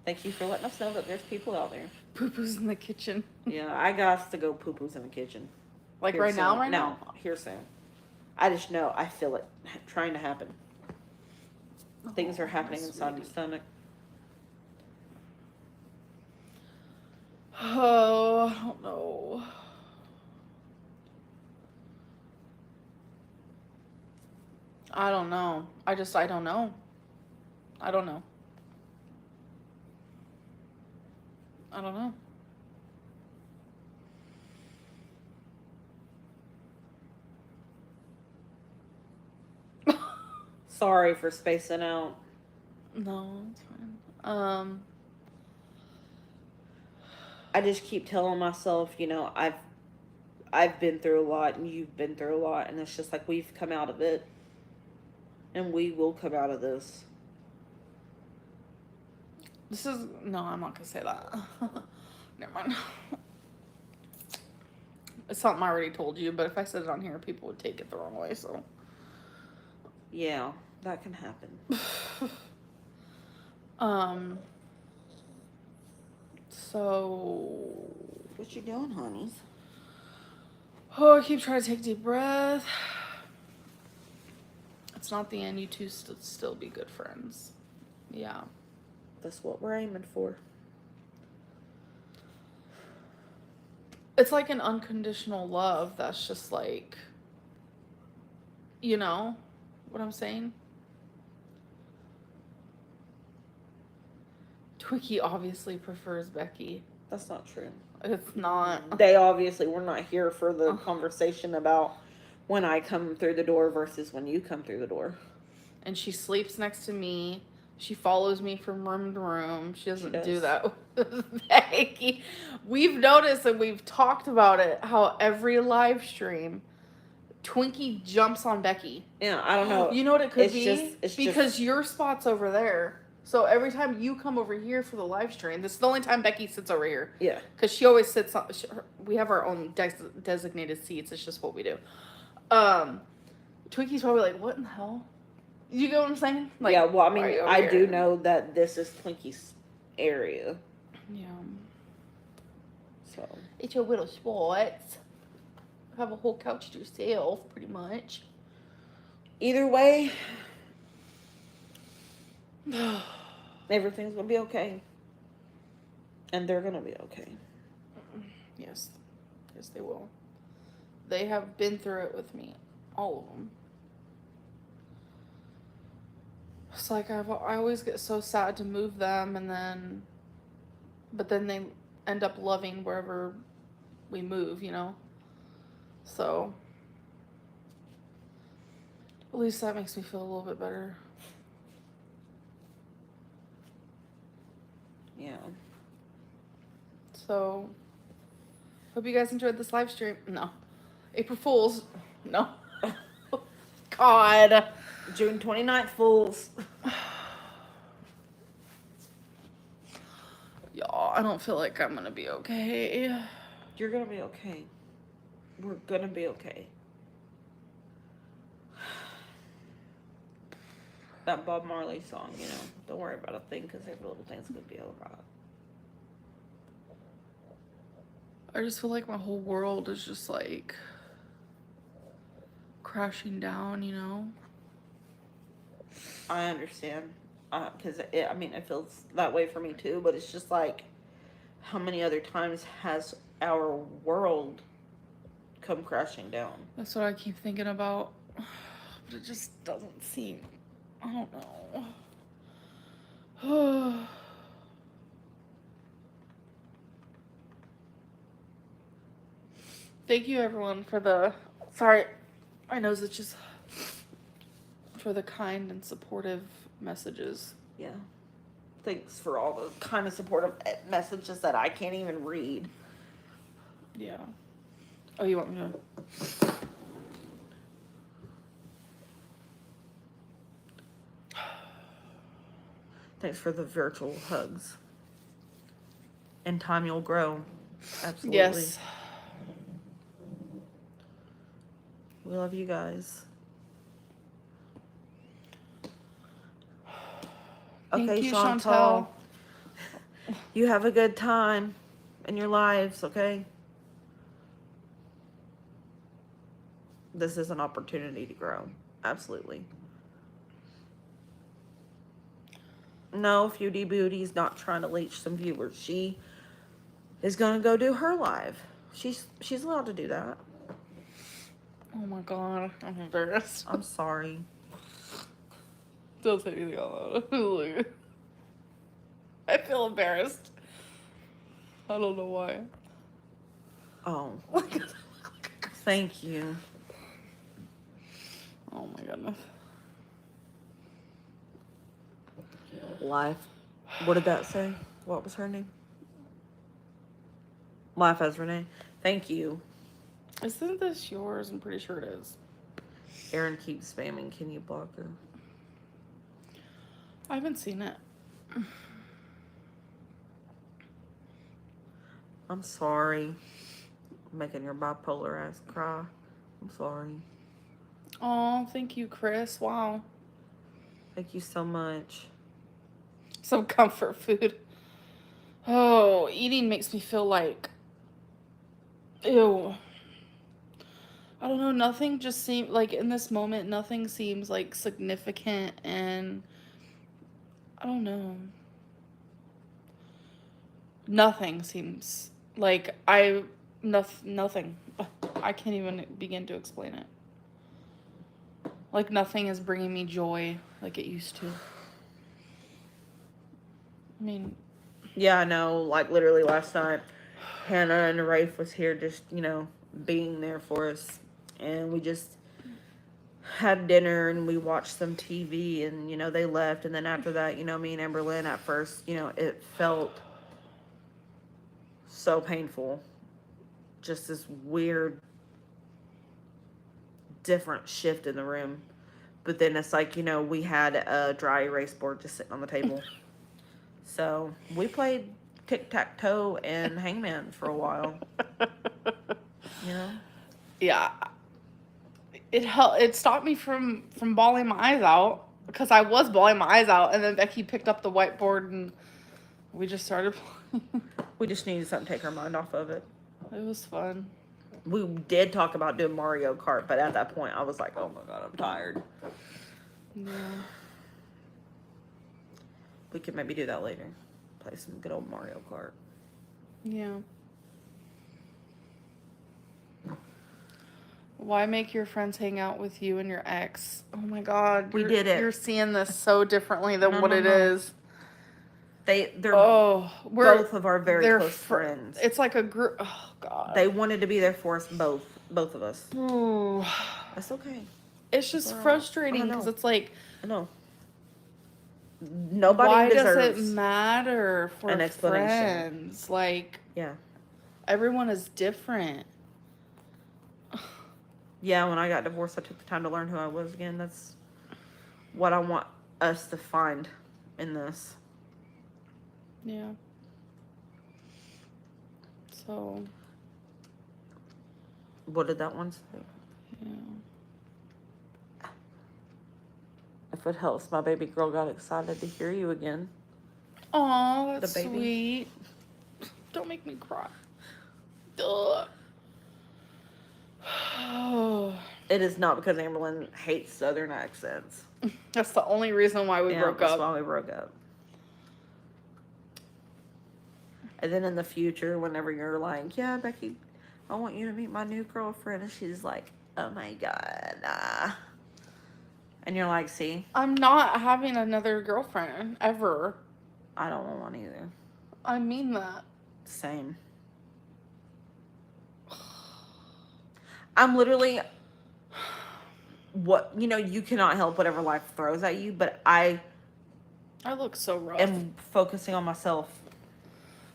Thank you for letting us know that there's people out there. Poo-poo's in the kitchen. Yeah, I got to go poo-poos in the kitchen. Like Here right now, soon. right No, now? here soon. I just know. I feel it trying to happen. Things are happening inside my stomach. Oh, I don't know. I don't know. I don't know. I don't know. I don't know. Sorry for spacing out. No, it's fine. I just keep telling myself, I've been through a lot and you've been through a lot, and it's just like we've come out of it and we will come out of this. This is no, I'm not gonna say that. Never mind. It's something I already told you, but if I said it on here, people would take it the wrong way, so. Yeah, that can happen. So. What you doing, honeys? Oh, I keep trying to take a deep breath. It's not the end. You two still be good friends. Yeah. That's what we're aiming for. It's like an unconditional love that's just like, you know what I'm saying? Twinkie obviously prefers Becky. That's not true. It's not. They obviously were not here for the conversation about when I come through the door versus when you come through the door. And she sleeps next to me. She follows me from room to room. She doesn't do that with Becky. We've noticed and we've talked about it, how every live stream, Twinkie jumps on Becky. Yeah, I don't know. You know what it could be? It's because your spot's over there. So every time you come over here for the live stream, this is the only time Becky sits over here. Yeah. Because she always sits on, we have our own designated seats. It's just what we do. Twinkie's probably like, what in the hell? You get what I'm saying? Like, yeah, well, I mean, I do know that this is Twinkie's area. Yeah. So. It's your little spots. Have a whole couch to yourself, pretty much. Either way, everything's going to be okay. And they're going to be okay. Yes. Yes, they will. They have been through it with me. All of them. It's like I always get so sad to move them, but then they end up loving wherever we move, you know? So, at least that makes me feel a little bit better. Yeah. So, hope you guys enjoyed this live stream. No. April Fools. No. God. June 29th, fools. Y'all, I don't feel like I'm gonna be okay. You're gonna be okay. We're gonna be okay. That Bob Marley song, don't worry about a thing because every little thing's gonna be alright. I just feel like my whole world is just like crashing down, you know? I understand. Because, it feels that way for me too, but it's just like, how many other times has our world come crashing down? That's what I keep thinking about. But it just doesn't seem, I don't know. Thank you everyone for sorry, my nose itches, for the kind and supportive messages. Yeah. Thanks for all the kind of supportive messages that I can't even read. Yeah. Oh, you want me to? Thanks for the virtual hugs. In time, you'll grow. Absolutely. Yes. We love you guys. Thank Okay, you, Chantal. You have a good time. in your lives, okay? This is an opportunity to grow. Absolutely. No, Feudy Booty's not trying to leech some viewers. She is gonna go do her live. She's allowed to do that. Oh my god, I'm embarrassed. I'm sorry. Don't say anything out loud. I feel embarrassed. I don't know why. Oh. Thank you. Oh my goodness. Life. What did that say? What was her name? Life as Renee. Thank you. Isn't this yours? I'm pretty sure it is. Aaron keeps spamming. Can you block her? I haven't seen it. I'm sorry. I'm making your bipolar ass cry. I'm sorry. Oh, thank you, Chris. Wow. Thank you so much. Some comfort food. Oh, eating makes me feel like, ew. I don't know, nothing just seems, like, in this moment, nothing seems, like, significant, and I don't know. Nothing seems, like, nothing. I can't even begin to explain it. Like, nothing is bringing me joy like it used to. I mean... Yeah, I know. Like, literally last night, Hannah and Rafe was here just, being there for us. And we just had dinner and we watched some TV and, they left. And then after that, me and Amberlynn at first, it felt so painful. Just this weird, different shift in the room. But then it's like, we had a dry erase board just sitting on the table. So we played Tic Tac Toe and Hangman for a while. Yeah. It stopped me from bawling my eyes out, because I was bawling my eyes out, and then Becky picked up the whiteboard and we just started playing. We just needed something to take our mind off of it. It was fun. We did talk about doing Mario Kart, but at that point I was like, oh my god, I'm tired. Yeah. We could maybe do that later. Play some good old Mario Kart. Yeah. Why make your friends hang out with you and your ex? Oh my god. We did it. You're seeing this so differently than what it is. They're both of our very close friends. It's like a group. Oh god. They wanted to be there for us both of us. Ooh. That's okay. It's just frustrating because it's like, I know. Nobody deserves. Why does it matter for an explanation. Friends? Like, yeah, everyone is different. Yeah, when I got divorced, I took the time to learn who I was again. That's what I want us to find in this. Yeah. So. What did that one say? Yeah. If it helps, my baby girl got excited to hear you again. Aw, that's sweet. Don't make me cry. Ugh. It is not because Amberlynn hates Southern accents. That's the only reason why we broke up. That's why we broke up. And then in the future, whenever you're like, yeah, Becky, I want you to meet my new girlfriend. And she's like, oh my God. And you're like, see? I'm not having another girlfriend, ever. I don't want one either. I mean that. Same. I'm literally, you cannot help whatever life throws at you, but I look so rough. am focusing on myself.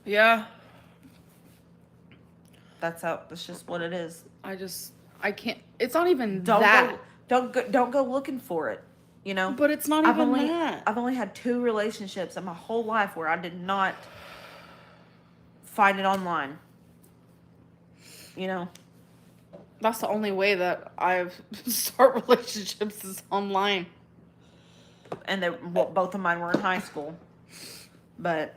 Yeah. That's just what it is. I can't, it's not even that. Don't go looking for it, But it's not even that. I've only had 2 relationships in my whole life where I did not find it online. That's the only way that I've start relationships is online. And both of mine were in high school. But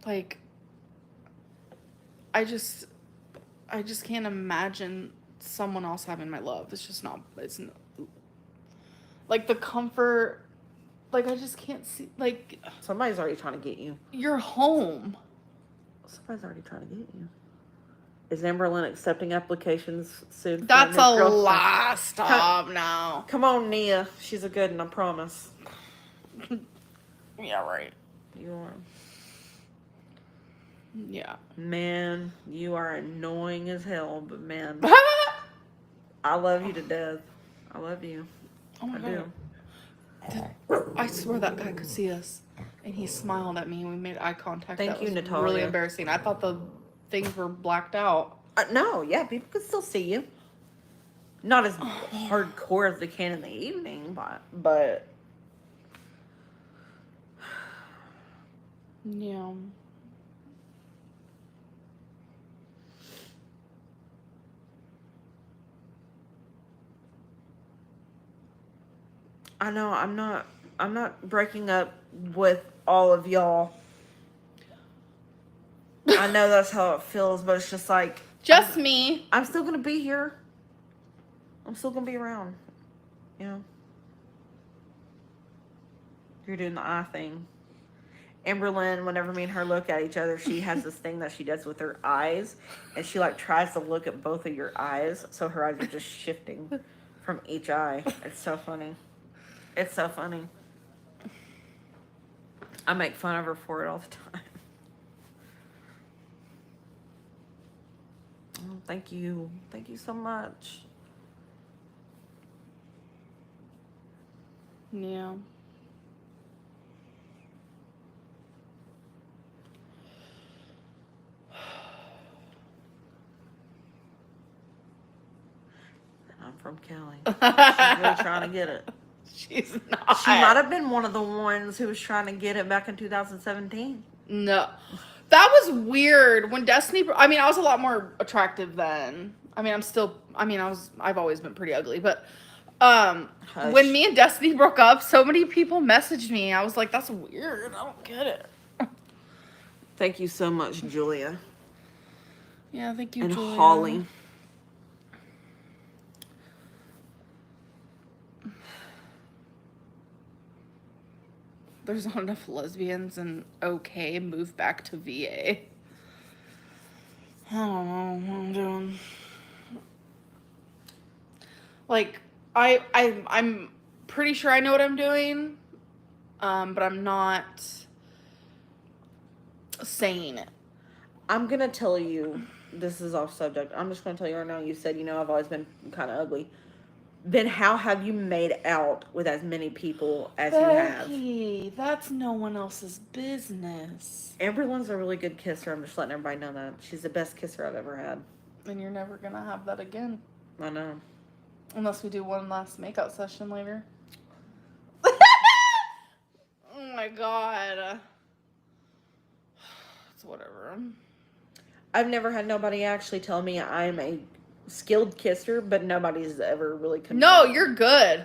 Like, I just can't imagine someone else having my love. It's just not, it's no, like the comfort, like I just can't see, like, Somebody's already trying to get you. you're home. Somebody's already trying to get you. Is Amberlynn accepting applications soon? For That's new a girlfriend? lie. Stop now. Come on, Nia. She's a good one, I promise. Yeah, right. You are. Yeah. Man, you are annoying as hell, but man, I love you to death. I love you. Oh my I God. do. I swear that guy could see us, and he smiled at me, and we made eye contact. Thank That you, was Natalia. really embarrassing. I thought the things were blacked out. No, yeah, people can still see you. Not as hardcore as they can in the evening, but Yeah. I know I'm not breaking up with all of y'all. I know that's how it feels, but it's just like Just me. I'm still gonna be here. I'm still gonna be around. You know. You're doing the eye thing. Amberlynn, whenever me and her look at each other, she has this thing that she does with her eyes, and she like tries to look at both of your eyes, so her eyes are just shifting from each eye. It's so funny. It's so funny. I make fun of her for it all the time. Oh, thank you. Thank you so much. Yeah. I'm from Kelly. She's really trying to get it. She's not. She might have been one of the ones who was trying to get it back in 2017. No. That was weird. When Destiny, I mean, I was a lot more attractive then. I mean, I've always been pretty ugly, but when me and Destiny broke up, so many people messaged me. I was like, that's weird. I don't get it. Thank you so much, Julia. Yeah, thank you, and Julia. Holly. There's not enough lesbians, and okay, move back to VA. I don't know what I'm doing. Like, I'm pretty sure I know what I'm doing, but I'm not saying it. I'm gonna tell you, this is off subject. I'm just gonna tell you right now. You said, I've always been kind of ugly. Then how have you made out with as many people as Becky, you have? That's no one else's business. Amberlynn's a really good kisser. I'm just letting everybody know that. She's the best kisser I've ever had. And you're never gonna have that again. I know. Unless we do one last makeout session later. Oh my God. It's whatever. I've never had nobody actually tell me I'm a skilled kisser, but nobody's ever really confirmed. No, you're good.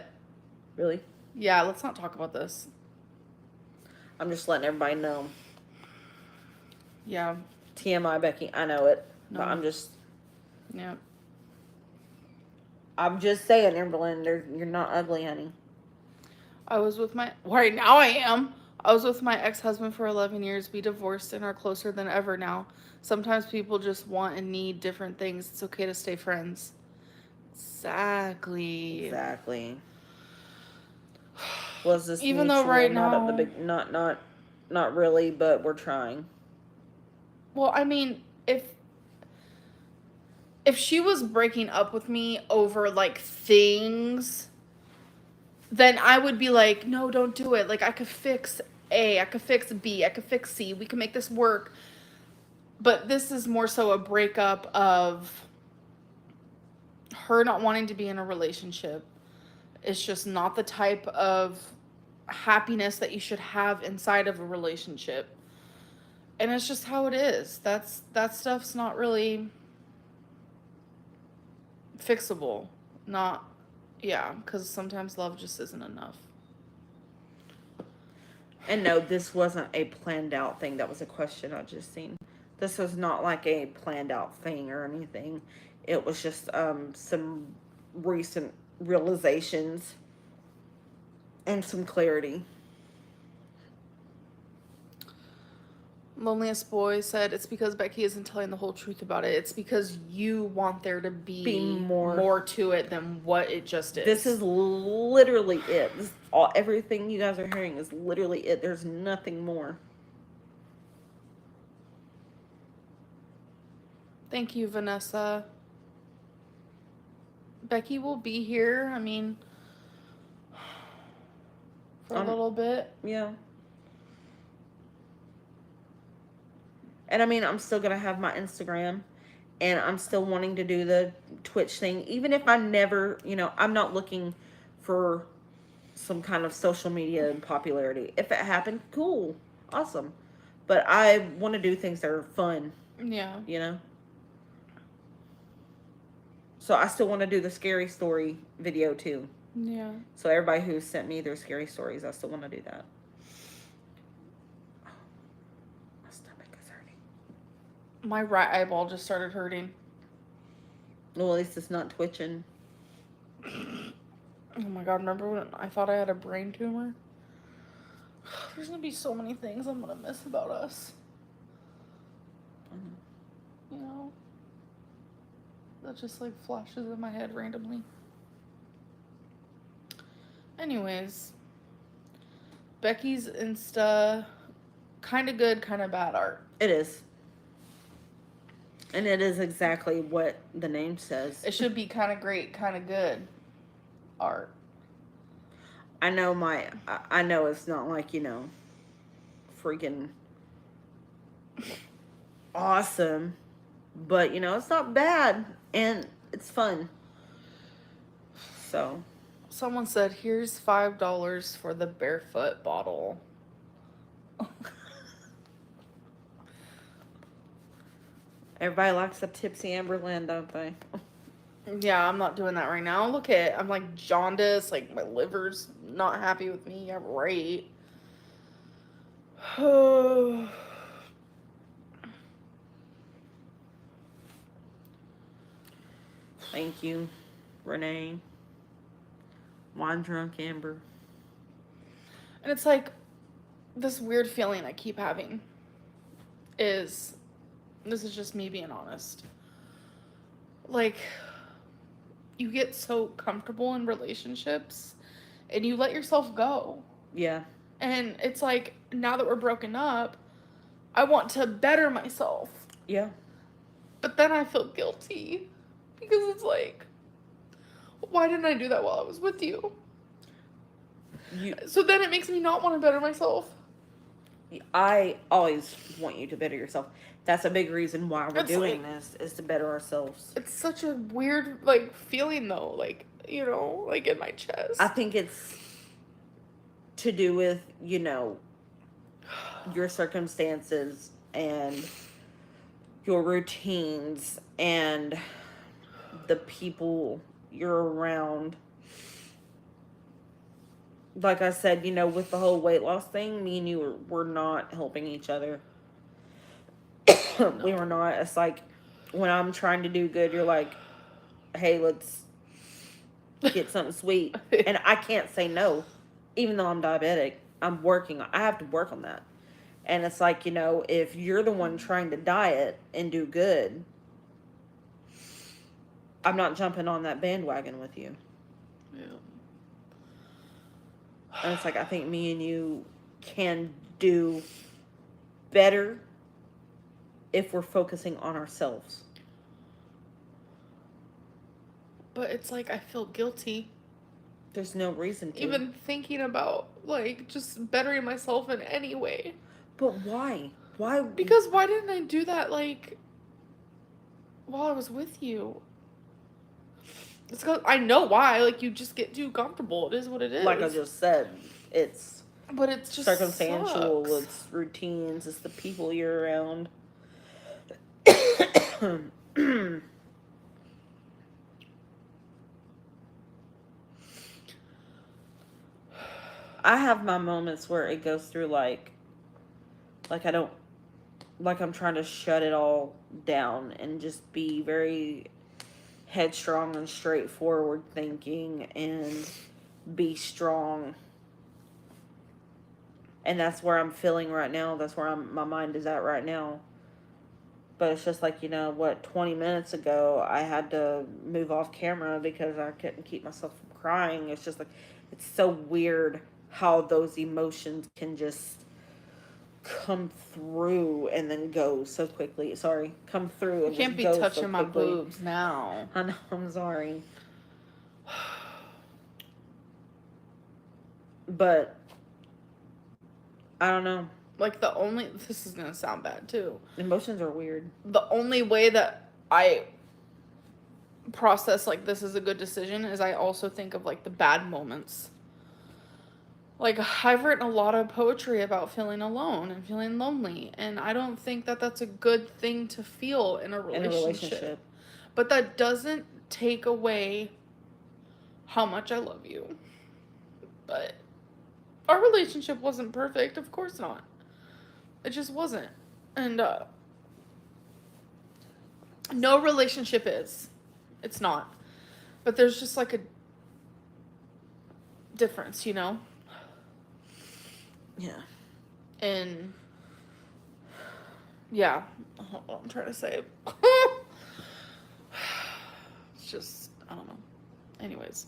Really? Yeah, let's not talk about this. I'm just letting everybody know. Yeah. TMI, Becky. I know it. No. But I'm just... Yeah. I'm just saying, Amberlynn, you're not ugly, honey. Right now I am. I was with my ex-husband for 11 years. We divorced and are closer than ever now. Sometimes people just want and need different things. It's okay to stay friends. Exactly. Was this even though right now, not really, but we're trying. Well, I mean, if she was breaking up with me over like things, then I would be like, no, don't do it. Like, I could fix A, I could fix B, I could fix C. We can make this work. But this is more so a breakup of her not wanting to be in a relationship. It's just not the type of happiness that you should have inside of a relationship. And it's just how it is. That stuff's not really fixable. Because sometimes love just isn't enough. And no, this wasn't a planned out thing. That was a question I just seen. This was not like a planned out thing or anything. It was just some recent realizations and some clarity. Loneliest Boy said it's because Becky isn't telling the whole truth about it. It's because you want there to Be be more. more to it than what it just is. This is literally it. This all everything you guys are hearing is literally it. There's nothing more. Thank you, Vanessa. Becky will be here. I mean, for a little bit. Yeah. And I mean, I'm still going to have my Instagram. And I'm still wanting to do the Twitch thing. Even if I never, I'm not looking for some kind of social media popularity. If it happened, cool. Awesome. But I want to do things that are fun. Yeah. So I still want to do the scary story video too. Yeah. So everybody who sent me their scary stories, I still want to do that. Oh, my stomach is hurting. My right eyeball just started hurting. Well, at least it's not twitching. Oh my god, remember when I thought I had a brain tumor? There's gonna be so many things I'm gonna miss about us. You know? That just like flashes in my head randomly. Anyways, Becky's Insta, kind of good, kind of bad art. It is. And it is exactly what the name says. It should be kind of great, kind of good art. I know it's not like, freaking awesome. But, it's not bad. And it's fun. So. Someone said, here's $5 for the barefoot bottle. Everybody likes a tipsy Amberlynn, don't they? Yeah, I'm not doing that right now. Look I'm like jaundiced, like my liver's not happy with me. Yeah, right. Thank you, Renee. Wine drunk Amber. And it's like this weird feeling I keep having is, this is just me being honest. Like, you get so comfortable in relationships and you let yourself go. Yeah. And it's like, now that we're broken up, I want to better myself. Yeah. But then I feel guilty because it's like, why didn't I do that while I was with you? So then it makes me not want to better myself. I always want you to better yourself. That's a big reason why we're doing this, is to better ourselves. It's such a weird, feeling, though. In my chest. I think it's to do with, your circumstances and your routines and the people you're around. Like I said, with the whole weight loss thing, me and you were not helping each other. No. We were not. It's like when I'm trying to do good, you're like, hey, let's get something sweet. And I can't say no, even though I'm diabetic. I have to work on that. And it's like, if you're the one trying to diet and do good, I'm not jumping on that bandwagon with you. Yeah. And it's like, I think me and you can do better if we're focusing on ourselves. But it's like, I feel guilty. There's no reason to. Even thinking about, just bettering myself in any way. But why? Why? Because why didn't I do that, while I was with you? It's because I know why. You just get too comfortable. It is what it is. Like I just said, it's... But it's just circumstantial. sucks. It's routines. It's the people you're around. I have my moments where it goes through like I don't, like I'm trying to shut it all down and just be very headstrong and straightforward thinking and be strong. And that's where I'm feeling right now. That's where my mind is at right now. But it's just like, 20 minutes ago, I had to move off camera because I couldn't keep myself from crying. It's just like, it's so weird how those emotions can just come through and then go so quickly. Sorry, come through You and can't just be go so touching my quickly. boobs now. I know, I'm sorry. But, I don't know. Like, this is gonna sound bad too. Emotions are weird. The only way that I process, like, this is a good decision is I also think of, like, the bad moments. Like, I've written a lot of poetry about feeling alone and feeling lonely, and I don't think that that's a good thing to feel in a relationship. But that doesn't take away how much I love you. But our relationship wasn't perfect, of course not. It just wasn't. And no relationship is. It's not. But there's just like a difference, Yeah. And yeah, hold on, I'm trying to say. It's just, I don't know. Anyways.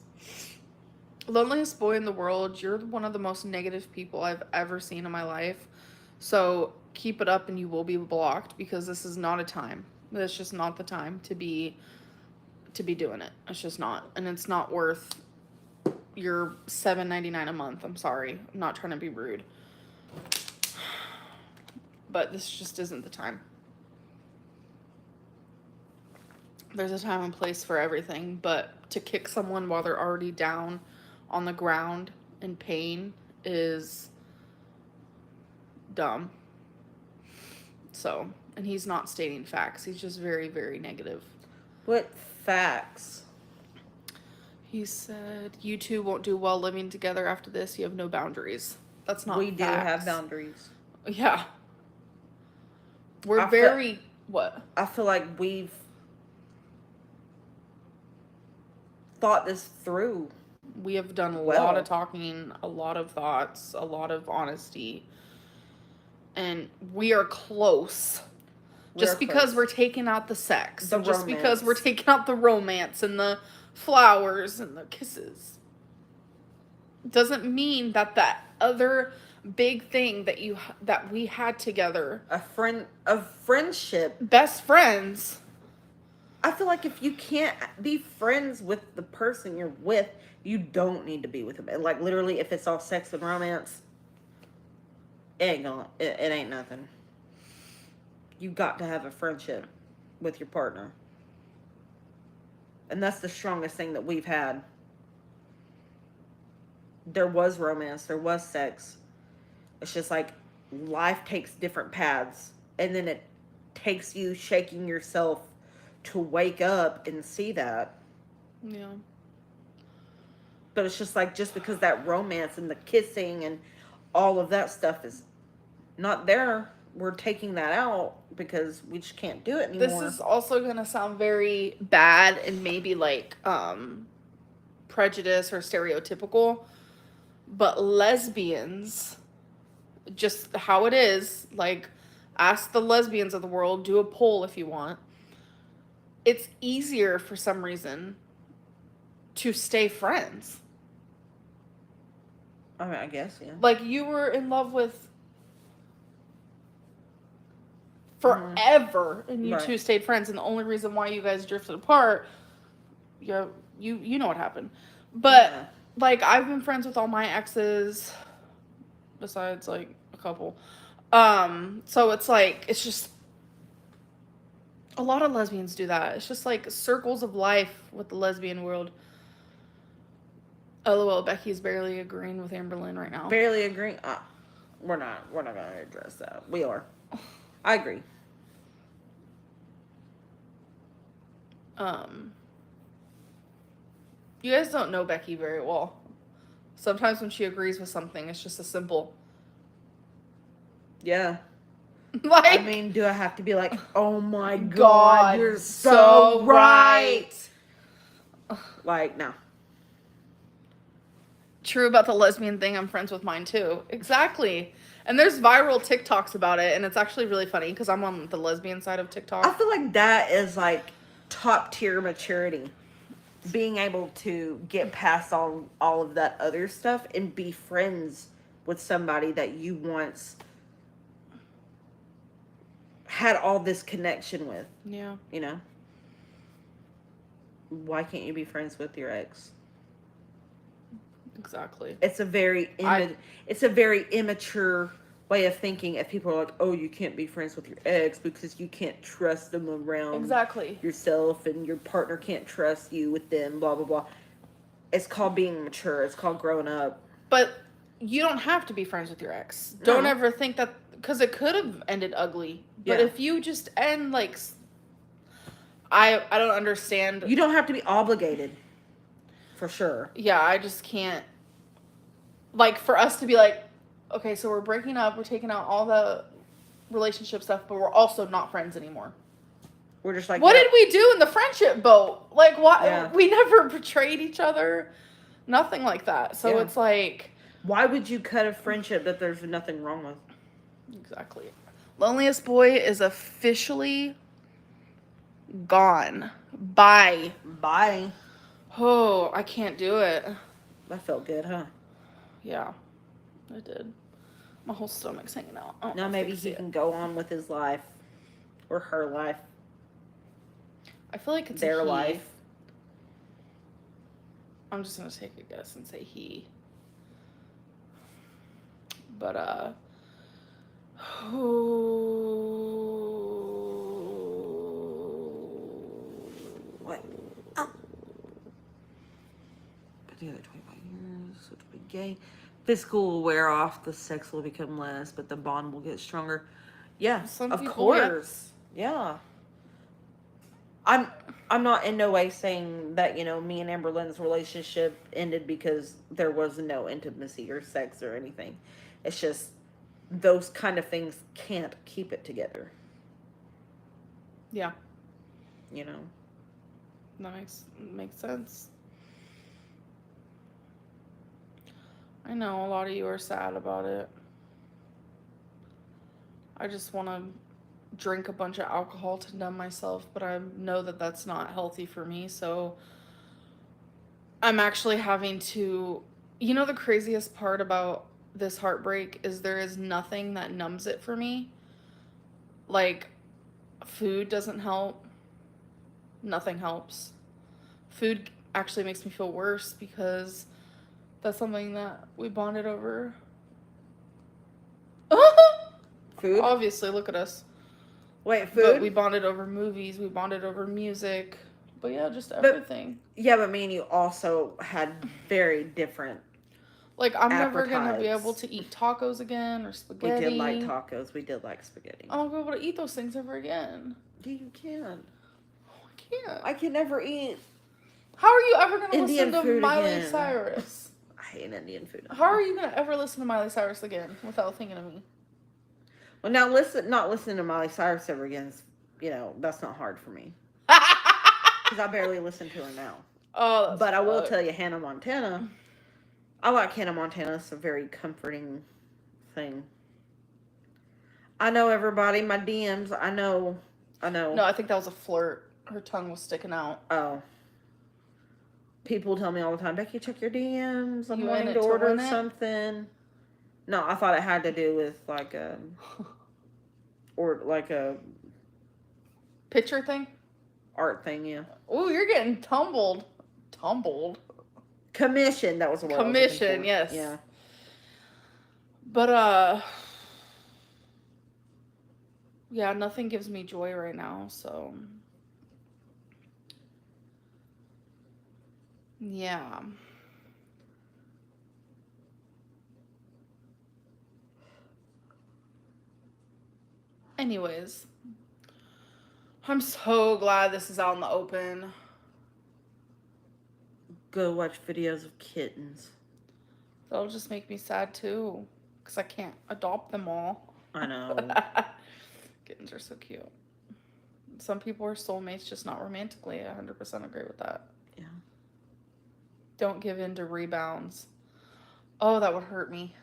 Loneliest boy in the world, you're one of the most negative people I've ever seen in my life. So keep it up and you will be blocked because this is not a time. It's just not the time to be doing it. It's just not. And it's not worth your $7.99 a month. I'm sorry. I'm not trying to be rude. But this just isn't the time. There's a time and place for everything, but to kick someone while they're already down on the ground in pain is dumb. So, and he's not stating facts. He's just very, very negative. What facts? He said, you two won't do well living together after this. You have no boundaries. That's not We facts. do have boundaries. Yeah. We're very, what? I feel like we've thought this through. We have done a lot of talking, a lot of thoughts, a lot of honesty. And we are close. Just because we're taking out the sex. Just because we're taking out the romance and the flowers and the kisses. Doesn't mean that other big thing that we had together. A friendship. Best friends. I feel like if you can't be friends with the person you're with, you don't need to be with them. And like literally, if it's all sex and romance, it ain't nothing. You got to have a friendship with your partner. And that's the strongest thing that we've had. There was romance, there was sex. It's just like life takes different paths. And then it takes you shaking yourself to wake up and see that. Yeah. But it's just like, just because that romance and the kissing and all of that stuff is not there, we're taking that out because we just can't do it anymore. This is also going to sound very bad and maybe like prejudice or stereotypical, but lesbians, just how it is, like ask the lesbians of the world, do a poll if you want. It's easier for some reason to stay friends. I mean, I guess, yeah. Like you were in love with forever, and you two stayed friends, and the only reason why you guys drifted apart, you know what happened. But like I've been friends with all my exes, besides like a couple. So it's like it's just a lot of lesbians do that. It's just like circles of life with the lesbian world. LOL, Becky's barely agreeing with Amberlynn right now. Barely agreeing? We're not going to address that. We are. I agree. You guys don't know Becky very well. Sometimes when she agrees with something, it's just a simple, Yeah. like, I mean, do I have to be like, oh my God, God, you're so so right? Like, no. True about the lesbian thing. I'm friends with mine too. Exactly. And there's viral TikToks about it, and it's actually really funny because I'm on the lesbian side of I TikTok. feel like that is like top tier maturity. Being able to get past all of that other stuff and be friends with somebody that you once had all this connection with. Yeah. You know? Why can't you be friends with your ex? Exactly. It's a very immature way of thinking if people are like, oh, you can't be friends with your ex because you can't trust them around Exactly. yourself and your partner can't trust you with them, blah blah blah. It's called being mature. It's called growing up. But you don't have to be friends with your ex. No. Don't ever think that, because it could have ended ugly. But Yeah. if you just end like, I don't understand. You don't have to be obligated. For sure. Yeah, I just can't. Like, for us to be like, okay, so we're breaking up, we're taking out all the relationship stuff, but we're also not friends anymore. We're just like, what did we do in the friendship boat? Like, what? Yeah. We never betrayed each other. Nothing like that. So Yeah. it's like, why would you cut a friendship that there's nothing wrong with? Exactly. Loneliest Boy is officially gone. Bye. Bye. Oh, I can't do it. That felt good, huh? Yeah, it did. My whole stomach's hanging out. Now maybe he can go on with his life. Or her life. I feel like it's their a he. life. I'm just gonna take a guess and say he. But What? Oh. But the other 25 years, so to be gay. Physical will wear off, the sex will become less, but the bond will get stronger. Yeah, Some of people, course. Yeah. I'm not in no way saying that, you know, me and Amberlynn's relationship ended because there was no intimacy or sex or anything. It's just those kind of things can't keep it together. Yeah. You know? That makes sense. I know a lot of you are sad about it. I just want to drink a bunch of alcohol to numb myself, but I know that that's not healthy for me. So I'm actually having to, you know, the craziest part about this heartbreak is there is nothing that numbs it for me. Like, food doesn't help. Nothing helps. Food actually makes me feel worse because that's something that we bonded over. Food? Obviously, look at us. Wait, food? But we bonded over movies, we bonded over music. But yeah, just everything. But me and you also had very different. Like, I'm never appetites. gonna be able to eat tacos again or spaghetti. We did like tacos. We did like spaghetti. I won't be able to eat those things ever again. You can. Oh, I can't. I can never eat. How are you ever gonna Indian listen to food Miley again. Cyrus? I hate Indian food. How are you gonna ever listen to Miley Cyrus again without thinking of me? Well, now not listening to Miley Cyrus ever again is, you know, that's not hard for me. Because I barely listen to her now. Oh, but I will tell you, Hannah Montana. I like Hannah Montana. It's a very comforting thing. I know everybody, my DMs. I know. No, I think that was a flirt. Her tongue was sticking out. Oh. People tell me all the time, Becky, check your DMs. I'm You wanting to order something. No, I thought it had to do with like a picture thing? Art thing, yeah. Oh, you're getting tumbled. Commission, that was the word. Commission, yes. Yeah. But yeah, nothing gives me joy right now, so yeah. Anyways, I'm so glad this is out in the open. Go watch videos of kittens. That'll just make me sad too, because I can't adopt them all. I know. Kittens are so cute. Some people are soulmates, just not romantically. I 100% agree with that. Yeah. Don't give in to rebounds. Oh, that would hurt me.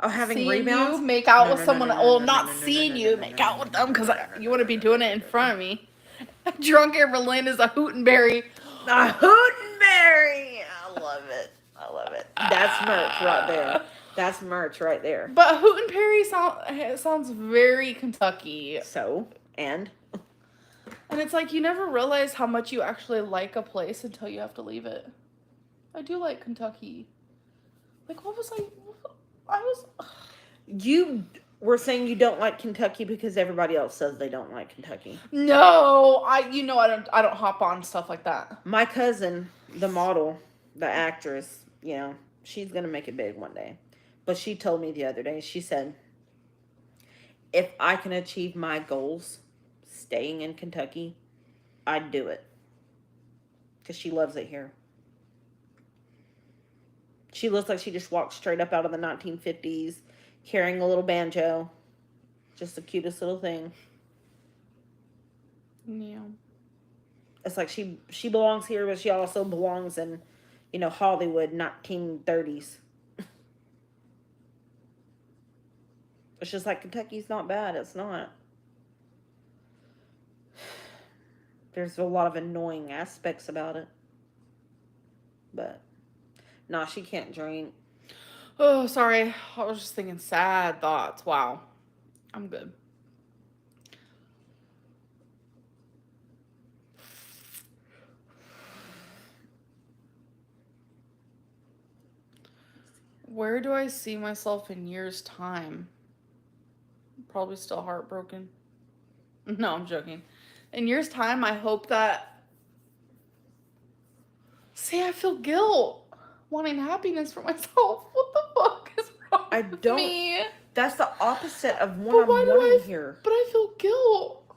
Oh, having Seeing rebounds? you make out No, with no, no, someone. no, no, Well, no, no, not no, no, seeing no, you no, make no, out no, with no, them because no, you wouldn't be doing it in front of me. Drunk Amberlynn is a hootenberry. A hootenberry. I love it. I love it. That's merch right there. That's merch right there. But hootenberry sounds very Kentucky. So, and And it's like you never realize how much you actually like a place until you have to leave it. I do like Kentucky. Like, what was I was... you were saying you don't like Kentucky because everybody else says they don't like Kentucky. No, I don't hop on stuff like that. My cousin, the model, the actress, she's going to make it big one day. But she told me the other day, she said, if I can achieve my goals staying in Kentucky, I'd do it. Because she loves it here. She looks like she just walked straight up out of the 1950s, carrying a little banjo. Just the cutest little thing. Yeah. It's like she belongs here, but she also belongs in, Hollywood, 1930s. It's just like Kentucky's not bad. It's not. There's a lot of annoying aspects about it. But, nah, she can't drink. Oh, sorry. I was just thinking sad thoughts. Wow. I'm good. Where do I see myself in years' time? Probably still heartbroken. No, I'm joking. In years' time, I hope that... See, I feel guilt. Wanting happiness for myself. What the fuck is wrong with me? That's the opposite of what I'm wanting here. But I feel guilt.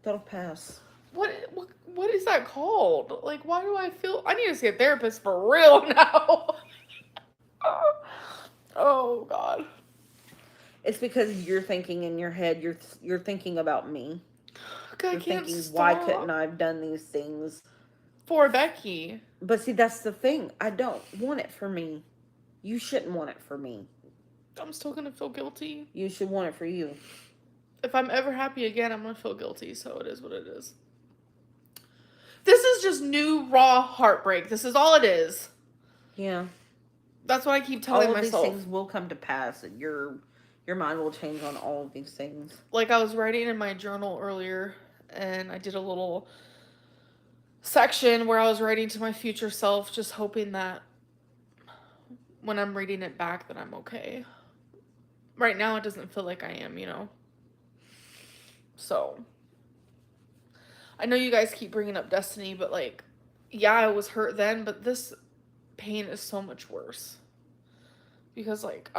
That'll pass. What is that called? Like, why do I feel... I need to see a therapist for real now. Oh, God. It's because you're thinking in your head, you're thinking about me. Okay, you're thinking, why couldn't I have done these things? For Becky. But see, that's the thing. I don't want it for me. You shouldn't want it for me. I'm still going to feel guilty. You should want it for you. If I'm ever happy again, I'm going to feel guilty, so it is what it is. This is just new, raw heartbreak. This is all it is. Yeah. That's what I keep telling myself. All of these things will come to pass, and your mind will change on all of these things. Like, I was writing in my journal earlier, and I did a little section where I was writing to my future self, just hoping that when I'm reading it back that I'm okay. Right now, it doesn't feel like I am, So, I know you guys keep bringing up destiny, but, like, yeah, I was hurt then, but this pain is so much worse. Because, like,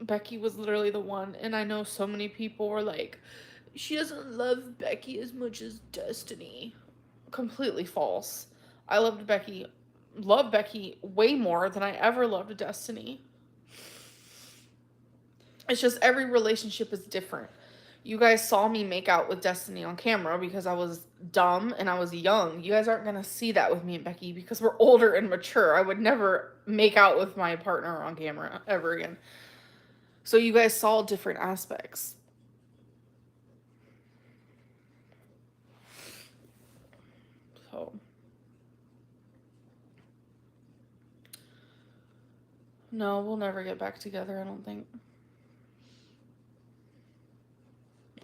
Becky was literally the one, and I know so many people were like, she doesn't love Becky as much as Destiny. Completely false. I love Becky way more than I ever loved Destiny. It's just every relationship is different. You guys saw me make out with Destiny on camera because I was dumb and I was young. You guys aren't going to see that with me and Becky because we're older and mature. I would never make out with my partner on camera ever again. So you guys saw different aspects. So. No, we'll never get back together, I don't think.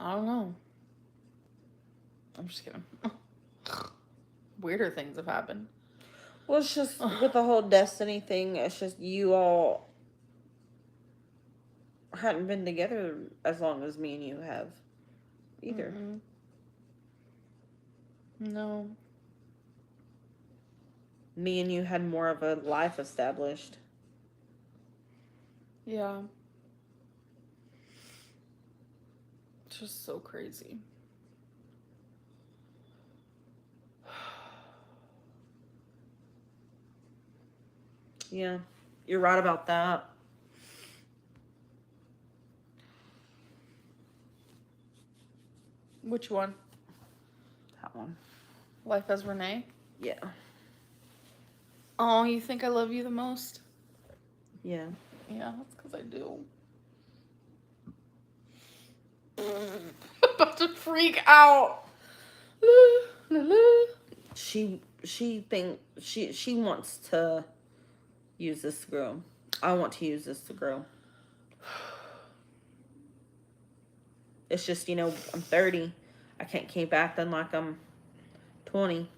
I don't know. I'm just kidding. Weirder things have happened. Well, it's just with the whole Destiny thing, it's just you all hadn't been together as long as me and you have either. Mm-mm. No. Me and you had more of a life established. Yeah. It's just so crazy. Yeah, you're right about that. Which one? That one. Life as Renee? Yeah. Oh, you think I love you the most? Yeah. Yeah, that's because I do. About to freak out. She wants to use this to grow. I want to use this to grow. It's just, I'm 30. I can't keep acting like I'm 20.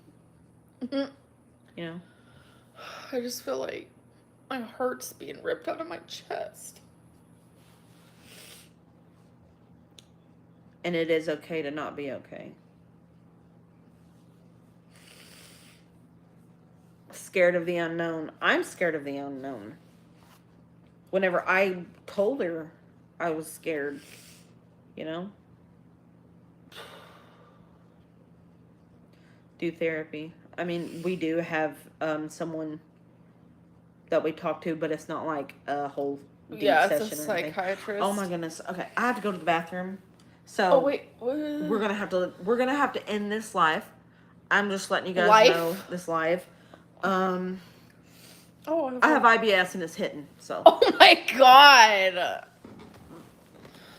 You know? I just feel like my heart's being ripped out of my chest. And it is okay to not be okay. Scared of the unknown. I'm scared of the unknown. Whenever I told her I was scared, do therapy. I mean, we do have someone that we talk to, but it's not like a whole deep Yeah, it's a session or anything. psychiatrist. Oh my goodness. Okay, I have to go to the bathroom. So Oh wait, we're gonna have to end this live. I'm just letting you guys Life? know this live. Oh, I have IBS and it's hitting. So. Oh my god.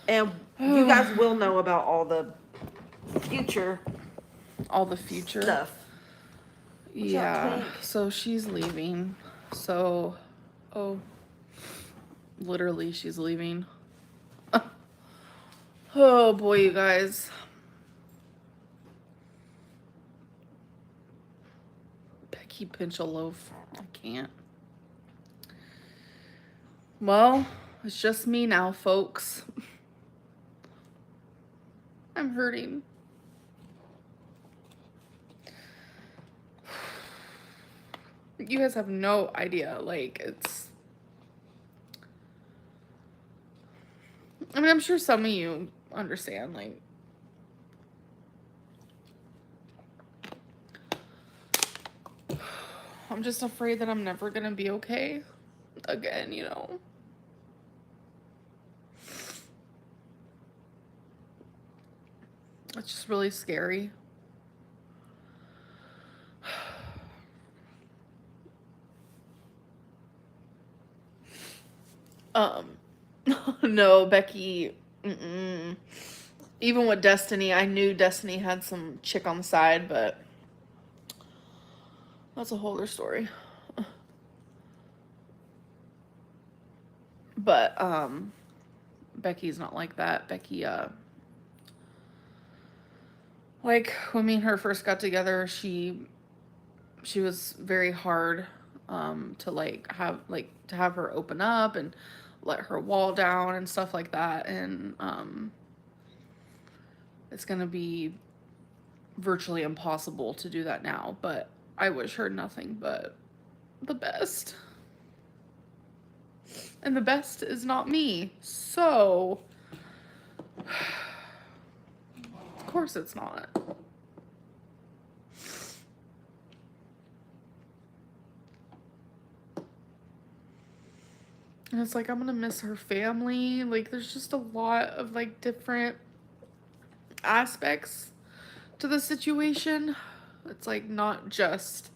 And you guys will know about all the future stuff. Yeah. Twink? So she's leaving. So, literally she's leaving. Oh boy, you guys. Becky pinch a loaf. I can't. Well, it's just me now, folks. I'm hurting. You guys have no idea. Like, I mean, I'm sure some of you understand. Like, I'm just afraid that I'm never gonna be okay again, It's just really scary. No, Becky, even with Destiny, I knew Destiny had some chick on the side, but that's a whole other story. But, Becky's not like that. Becky, like, when me and her first got together, she was very hard, to have her open up and let her wall down and stuff like that. And, it's gonna be virtually impossible to do that now, but I wish her nothing but the best. And the best is not me, so of course it's not. And it's like, I'm gonna miss her family. Like, there's just a lot of, like, different aspects to the situation. It's like not just,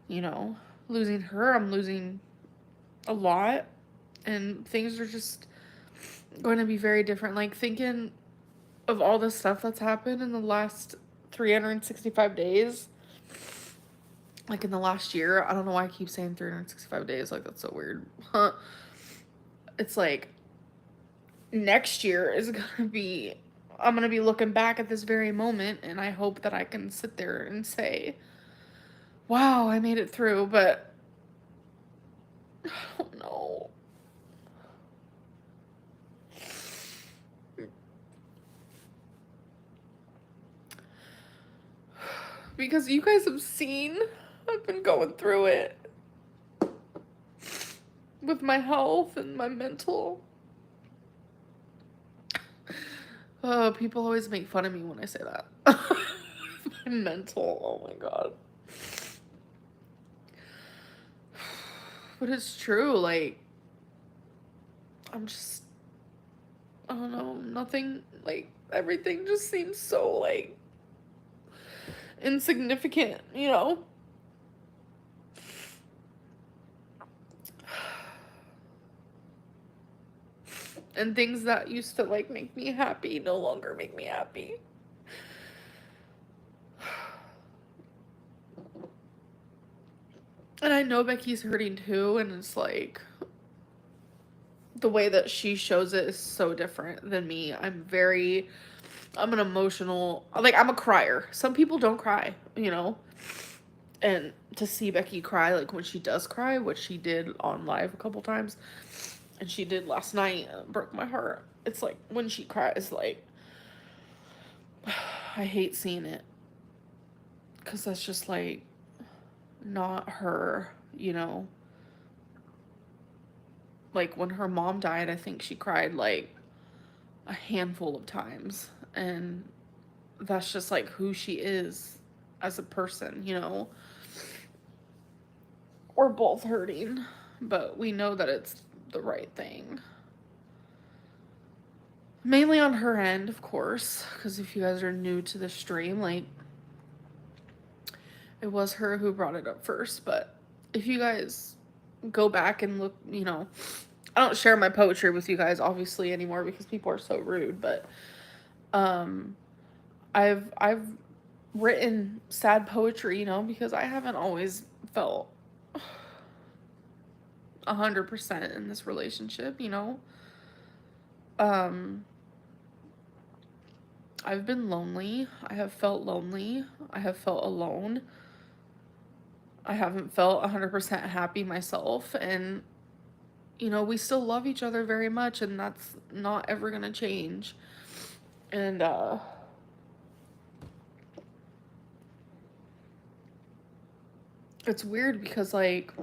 losing her. I'm losing a lot. And things are just going to be very different. Like, thinking of all the stuff that's happened in the last 365 days. Like, in the last year. I don't know why I keep saying 365 days. Like, that's so weird. It's like, next year is going to be... I'm going to be looking back at this very moment, and I hope that I can sit there and say, wow, I made it through, but I don't know. Because you guys have seen, I've been going through it with my health and my mental. People always make fun of me when I say that. My mental, oh my god. But it's true, like, I don't know, nothing, like, everything just seems so, like, insignificant, you know? And things that used to, like, make me happy no longer make me happy. And I know Becky's hurting too, and it's like, the way that she shows it is so different than me. I'm an emotional, like, I'm a crier. Some people don't cry, you know? And to see Becky cry, like, when she does cry, which she did on live a couple times, and she did last night, broke my heart. It's like, when she cries, like, I hate seeing it. Because that's just, like, not her, you know? Like, when her mom died, I think she cried, like, a handful of times. And that's just, like, who she is as a person, you know? We're both hurting, but we know that it's the right thing. Mainly on her end, of course, because if you guys are new to the stream, like, it was her who brought it up first. But if you guys go back and look, you know, I don't share my poetry with you guys obviously anymore because people are so rude, but I've written sad poetry, you know, because I haven't always felt 100% in this relationship, you know. I've been lonely. I have felt lonely. I have felt alone. I haven't felt 100% happy myself, and you know, we still love each other very much, and that's not ever going to change. And it's weird because, like,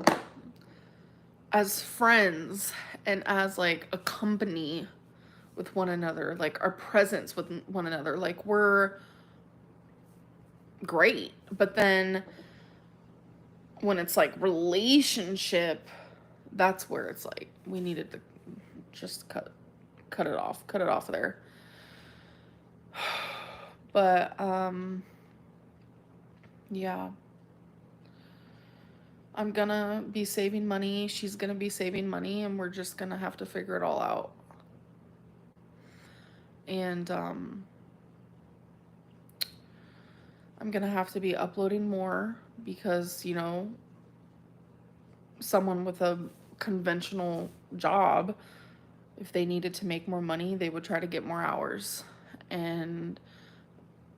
as friends and as, like, a company with one another, like, our presence with one another, like, we're great. But then when it's, like, relationship, that's where it's, like, we needed to just cut it off there. But, yeah. I'm gonna be saving money, she's gonna be saving money, and we're just gonna have to figure it all out. And I'm gonna have to be uploading more because, you know, someone with a conventional job, if they needed to make more money, they would try to get more hours. And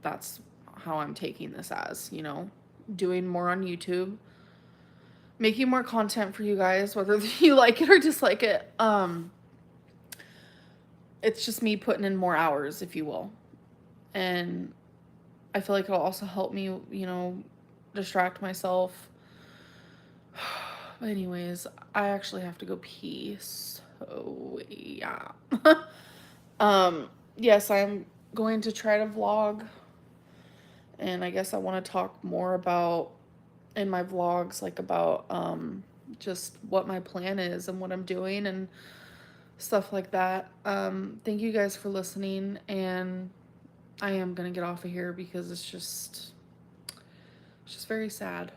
that's how I'm taking this as, you know, doing more on YouTube, making more content for you guys, whether you like it or dislike it. It's just me putting in more hours, if you will. And I feel like it'll also help me, you know, distract myself. But anyways, I actually have to go pee. So yeah. Yes, I'm going to try to vlog. And I guess I want to talk more about in my vlogs, like, about just what my plan is and what I'm doing and stuff like that. Thank you guys for listening, and I am gonna get off of here because it's just very sad.